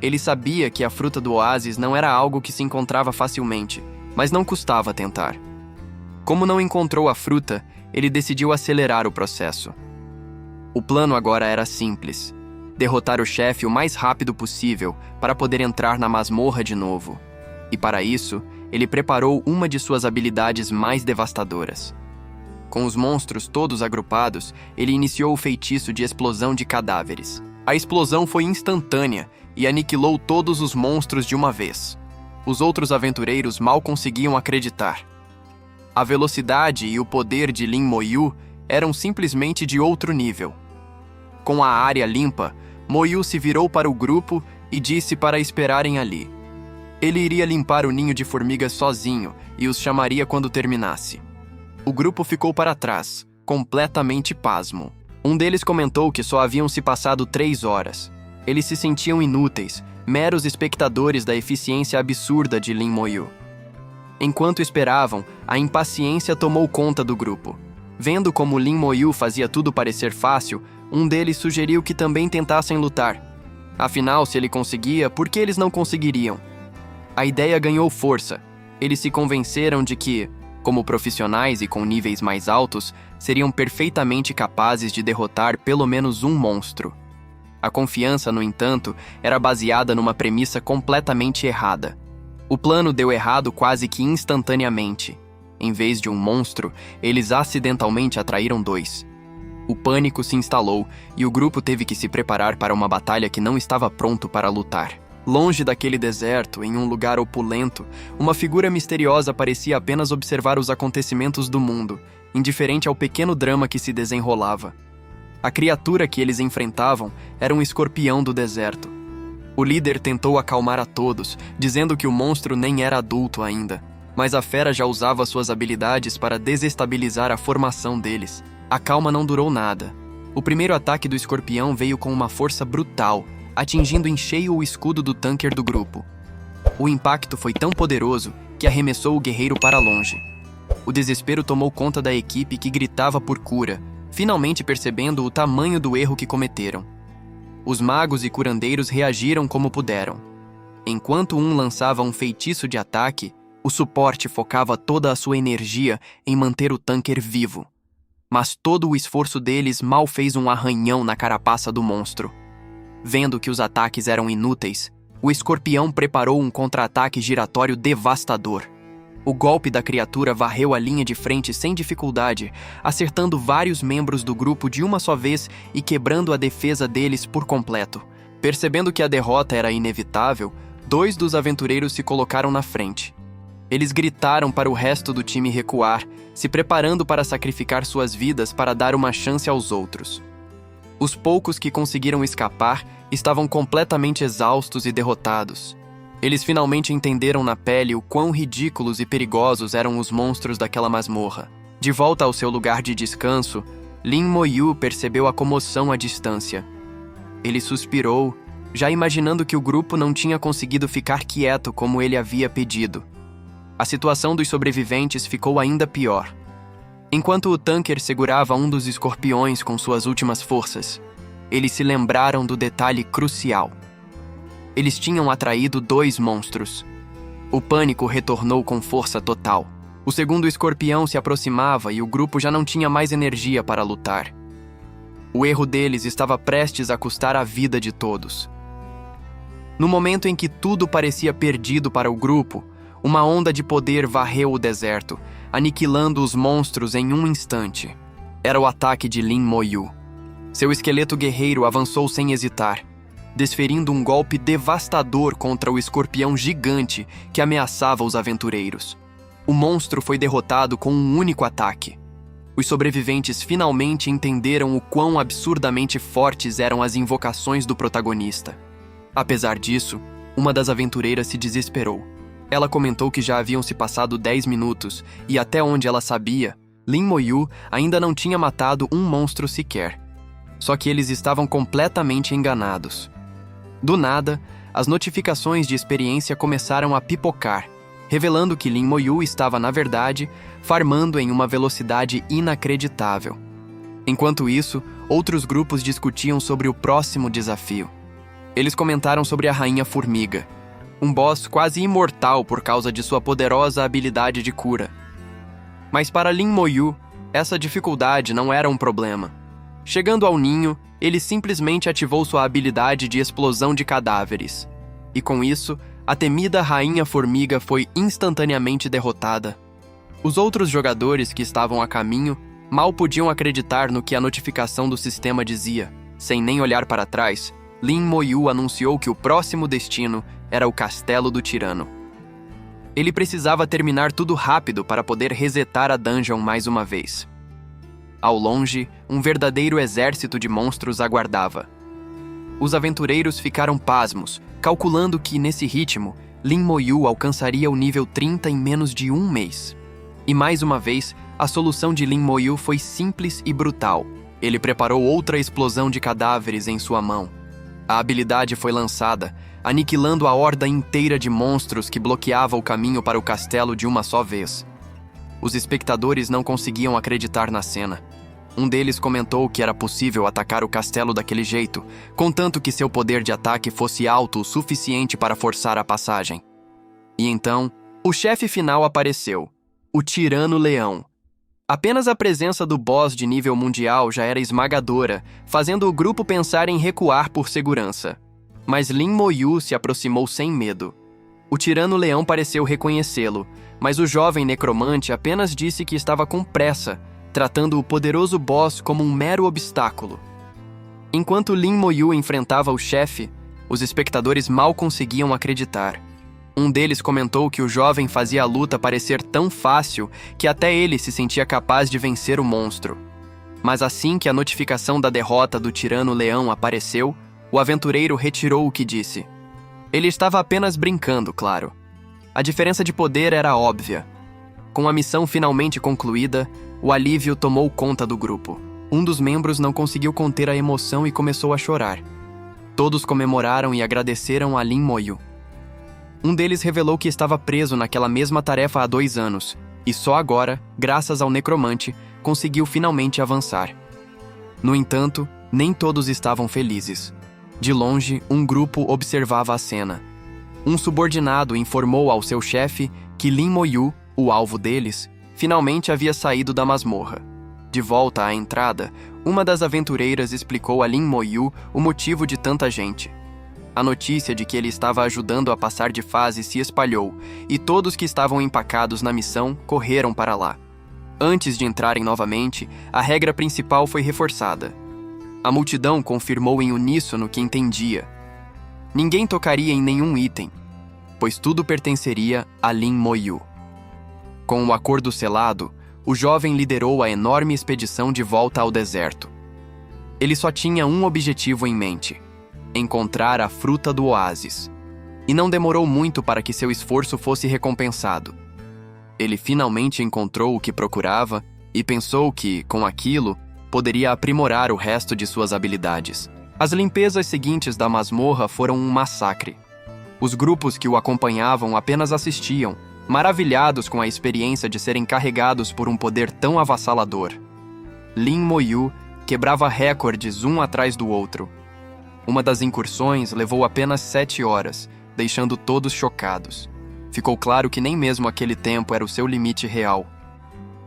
Ele sabia que a fruta do oásis não era algo que se encontrava facilmente, mas não custava tentar. Como não encontrou a fruta, ele decidiu acelerar o processo. O plano agora era simples: derrotar o chefe o mais rápido possível para poder entrar na masmorra de novo. E para isso, ele preparou uma de suas habilidades mais devastadoras. Com os monstros todos agrupados, ele iniciou o feitiço de explosão de cadáveres. A explosão foi instantânea e aniquilou todos os monstros de uma vez. Os outros aventureiros mal conseguiam acreditar. A velocidade e o poder de Lin Moyu eram simplesmente de outro nível. Com a área limpa, Moyu se virou para o grupo e disse para esperarem ali. Ele iria limpar o ninho de formigas sozinho e os chamaria quando terminasse. O grupo ficou para trás, completamente pasmo. Um deles comentou que só haviam se passado 3 horas. Eles se sentiam inúteis, meros espectadores da eficiência absurda de Lin Moyu. Enquanto esperavam, a impaciência tomou conta do grupo. Vendo como Lin Moyu fazia tudo parecer fácil, um deles sugeriu que também tentassem lutar. Afinal, se ele conseguia, por que eles não conseguiriam? A ideia ganhou força. Eles se convenceram de que, como profissionais e com níveis mais altos, seriam perfeitamente capazes de derrotar pelo menos um monstro. A confiança, no entanto, era baseada numa premissa completamente errada. O plano deu errado quase que instantaneamente. Em vez de um monstro, eles acidentalmente atraíram 2. O pânico se instalou e o grupo teve que se preparar para uma batalha que não estava pronto para lutar. Longe daquele deserto, em um lugar opulento, uma figura misteriosa parecia apenas observar os acontecimentos do mundo, indiferente ao pequeno drama que se desenrolava. A criatura que eles enfrentavam era um escorpião do deserto. O líder tentou acalmar a todos, dizendo que o monstro nem era adulto ainda, mas a fera já usava suas habilidades para desestabilizar a formação deles. A calma não durou nada. O primeiro ataque do escorpião veio com uma força brutal, atingindo em cheio o escudo do tanker do grupo. O impacto foi tão poderoso que arremessou o guerreiro para longe. O desespero tomou conta da equipe, que gritava por cura, finalmente percebendo o tamanho do erro que cometeram. Os magos e curandeiros reagiram como puderam. Enquanto um lançava um feitiço de ataque, o suporte focava toda a sua energia em manter o tanker vivo. Mas todo o esforço deles mal fez um arranhão na carapaça do monstro. Vendo que os ataques eram inúteis, o escorpião preparou um contra-ataque giratório devastador. O golpe da criatura varreu a linha de frente sem dificuldade, acertando vários membros do grupo de uma só vez e quebrando a defesa deles por completo. Percebendo que a derrota era inevitável, 2 dos aventureiros se colocaram na frente. Eles gritaram para o resto do time recuar, se preparando para sacrificar suas vidas para dar uma chance aos outros. Os poucos que conseguiram escapar estavam completamente exaustos e derrotados. Eles finalmente entenderam na pele o quão ridículos e perigosos eram os monstros daquela masmorra. De volta ao seu lugar de descanso, Lin Moyu percebeu a comoção à distância. Ele suspirou, já imaginando que o grupo não tinha conseguido ficar quieto como ele havia pedido. A situação dos sobreviventes ficou ainda pior. Enquanto o tanker segurava um dos escorpiões com suas últimas forças, eles se lembraram do detalhe crucial. Eles tinham atraído 2 monstros. O pânico retornou com força total. O segundo escorpião se aproximava e o grupo já não tinha mais energia para lutar. O erro deles estava prestes a custar a vida de todos. No momento em que tudo parecia perdido para o grupo, uma onda de poder varreu o deserto, aniquilando os monstros em um instante. Era o ataque de Lin Moyu. Seu esqueleto guerreiro avançou sem hesitar, desferindo um golpe devastador contra o escorpião gigante que ameaçava os aventureiros. O monstro foi derrotado com um único ataque. Os sobreviventes finalmente entenderam o quão absurdamente fortes eram as invocações do protagonista. Apesar disso, uma das aventureiras se desesperou. Ela comentou que já haviam se passado 10 minutos e, até onde ela sabia, Lin Moyu ainda não tinha matado um monstro sequer. Só que eles estavam completamente enganados. Do nada, as notificações de experiência começaram a pipocar, revelando que Lin Moyu estava, na verdade, farmando em uma velocidade inacreditável. Enquanto isso, outros grupos discutiam sobre o próximo desafio. Eles comentaram sobre a Rainha Formiga, um boss quase imortal por causa de sua poderosa habilidade de cura. Mas para Lin Moyu, essa dificuldade não era um problema. Chegando ao ninho, ele simplesmente ativou sua habilidade de explosão de cadáveres. E com isso, a temida Rainha Formiga foi instantaneamente derrotada. Os outros jogadores que estavam a caminho mal podiam acreditar no que a notificação do sistema dizia. Sem nem olhar para trás, Lin Moyu anunciou que o próximo destino era o Castelo do Tirano. Ele precisava terminar tudo rápido para poder resetar a dungeon mais uma vez. Ao longe, um verdadeiro exército de monstros aguardava. Os aventureiros ficaram pasmos, calculando que, nesse ritmo, Lin Moyu alcançaria o nível 30 em menos de um mês. E mais uma vez, a solução de Lin Moyu foi simples e brutal. Ele preparou outra explosão de cadáveres em sua mão. A habilidade foi lançada, aniquilando a horda inteira de monstros que bloqueava o caminho para o castelo de uma só vez. Os espectadores não conseguiam acreditar na cena. Um deles comentou que era possível atacar o castelo daquele jeito, contanto que seu poder de ataque fosse alto o suficiente para forçar a passagem. E então, o chefe final apareceu, o Tirano Leão. Apenas a presença do boss de nível mundial já era esmagadora, fazendo o grupo pensar em recuar por segurança. Mas Lin Moyu se aproximou sem medo. O Tirano Leão pareceu reconhecê-lo, mas o jovem necromante apenas disse que estava com pressa, tratando o poderoso boss como um mero obstáculo. Enquanto Lin Moyu enfrentava o chefe, os espectadores mal conseguiam acreditar. Um deles comentou que o jovem fazia a luta parecer tão fácil que até ele se sentia capaz de vencer o monstro. Mas assim que a notificação da derrota do Tirano Leão apareceu, o aventureiro retirou o que disse. Ele estava apenas brincando, claro. A diferença de poder era óbvia. Com a missão finalmente concluída, o alívio tomou conta do grupo. Um dos membros não conseguiu conter a emoção e começou a chorar. Todos comemoraram e agradeceram a Lin Moyu. Um deles revelou que estava preso naquela mesma tarefa há 2 anos, e só agora, graças ao necromante, conseguiu finalmente avançar. No entanto, nem todos estavam felizes. De longe, um grupo observava a cena. Um subordinado informou ao seu chefe que Lin Moyu, o alvo deles, finalmente havia saído da masmorra. De volta à entrada, uma das aventureiras explicou a Lin Moyu o motivo de tanta gente. A notícia de que ele estava ajudando a passar de fase se espalhou, e todos que estavam empacados na missão correram para lá. Antes de entrarem novamente, a regra principal foi reforçada. A multidão confirmou em uníssono que entendia. Ninguém tocaria em nenhum item, pois tudo pertenceria a Lin Moyu. Com o acordo selado, o jovem liderou a enorme expedição de volta ao deserto. Ele só tinha um objetivo em mente: encontrar a fruta do oásis. E não demorou muito para que seu esforço fosse recompensado. Ele finalmente encontrou o que procurava e pensou que, com aquilo, poderia aprimorar o resto de suas habilidades. As limpezas seguintes da masmorra foram um massacre. Os grupos que o acompanhavam apenas assistiam, maravilhados com a experiência de serem carregados por um poder tão avassalador. Lin Moyu quebrava recordes um atrás do outro. Uma das incursões levou apenas 7 horas, deixando todos chocados. Ficou claro que nem mesmo aquele tempo era o seu limite real.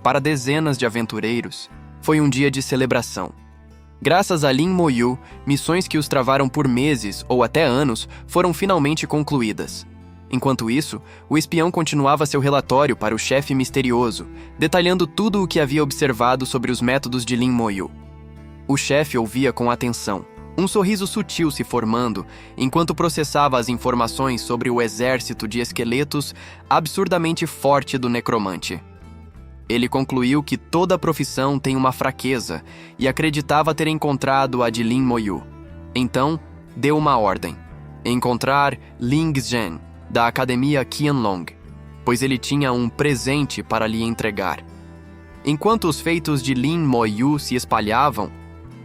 Para dezenas de aventureiros, foi um dia de celebração. Graças a Lin Moyu, missões que os travaram por meses ou até anos foram finalmente concluídas. Enquanto isso, o espião continuava seu relatório para o chefe misterioso, detalhando tudo o que havia observado sobre os métodos de Lin Moyu. O chefe ouvia com atenção, um sorriso sutil se formando, enquanto processava as informações sobre o exército de esqueletos absurdamente forte do necromante. Ele concluiu que toda profissão tem uma fraqueza e acreditava ter encontrado a de Lin Moyu. Então, deu uma ordem: encontrar Ling Zhen, da Academia Qianlong, pois ele tinha um presente para lhe entregar. Enquanto os feitos de Lin Moyu se espalhavam,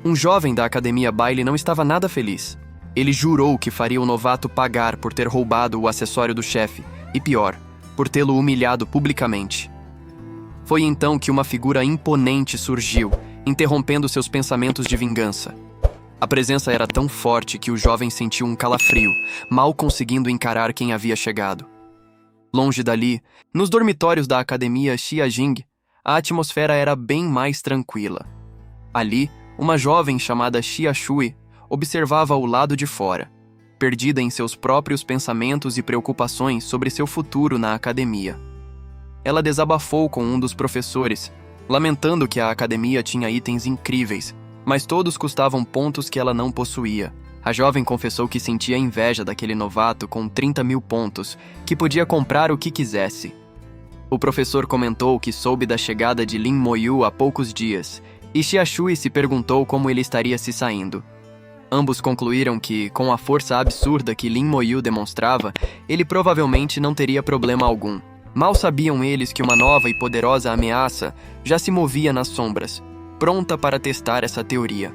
um jovem da Academia Baile não estava nada feliz. Ele jurou que faria o novato pagar por ter roubado o acessório do chefe, e pior, por tê-lo humilhado publicamente. Foi então que uma figura imponente surgiu, interrompendo seus pensamentos de vingança. A presença era tão forte que o jovem sentiu um calafrio, mal conseguindo encarar quem havia chegado. Longe dali, nos dormitórios da Academia Xiajing, a atmosfera era bem mais tranquila. Ali, uma jovem chamada Xia Shui observava o lado de fora, perdida em seus próprios pensamentos e preocupações sobre seu futuro na academia. Ela desabafou com um dos professores, lamentando que a academia tinha itens incríveis, mas todos custavam pontos que ela não possuía. A jovem confessou que sentia inveja daquele novato com 30.000 pontos, que podia comprar o que quisesse. O professor comentou que soube da chegada de Lin Moyu há poucos dias, e Xia Shui se perguntou como ele estaria se saindo. Ambos concluíram que, com a força absurda que Lin Moyu demonstrava, ele provavelmente não teria problema algum. Mal sabiam eles que uma nova e poderosa ameaça já se movia nas sombras, pronta para testar essa teoria.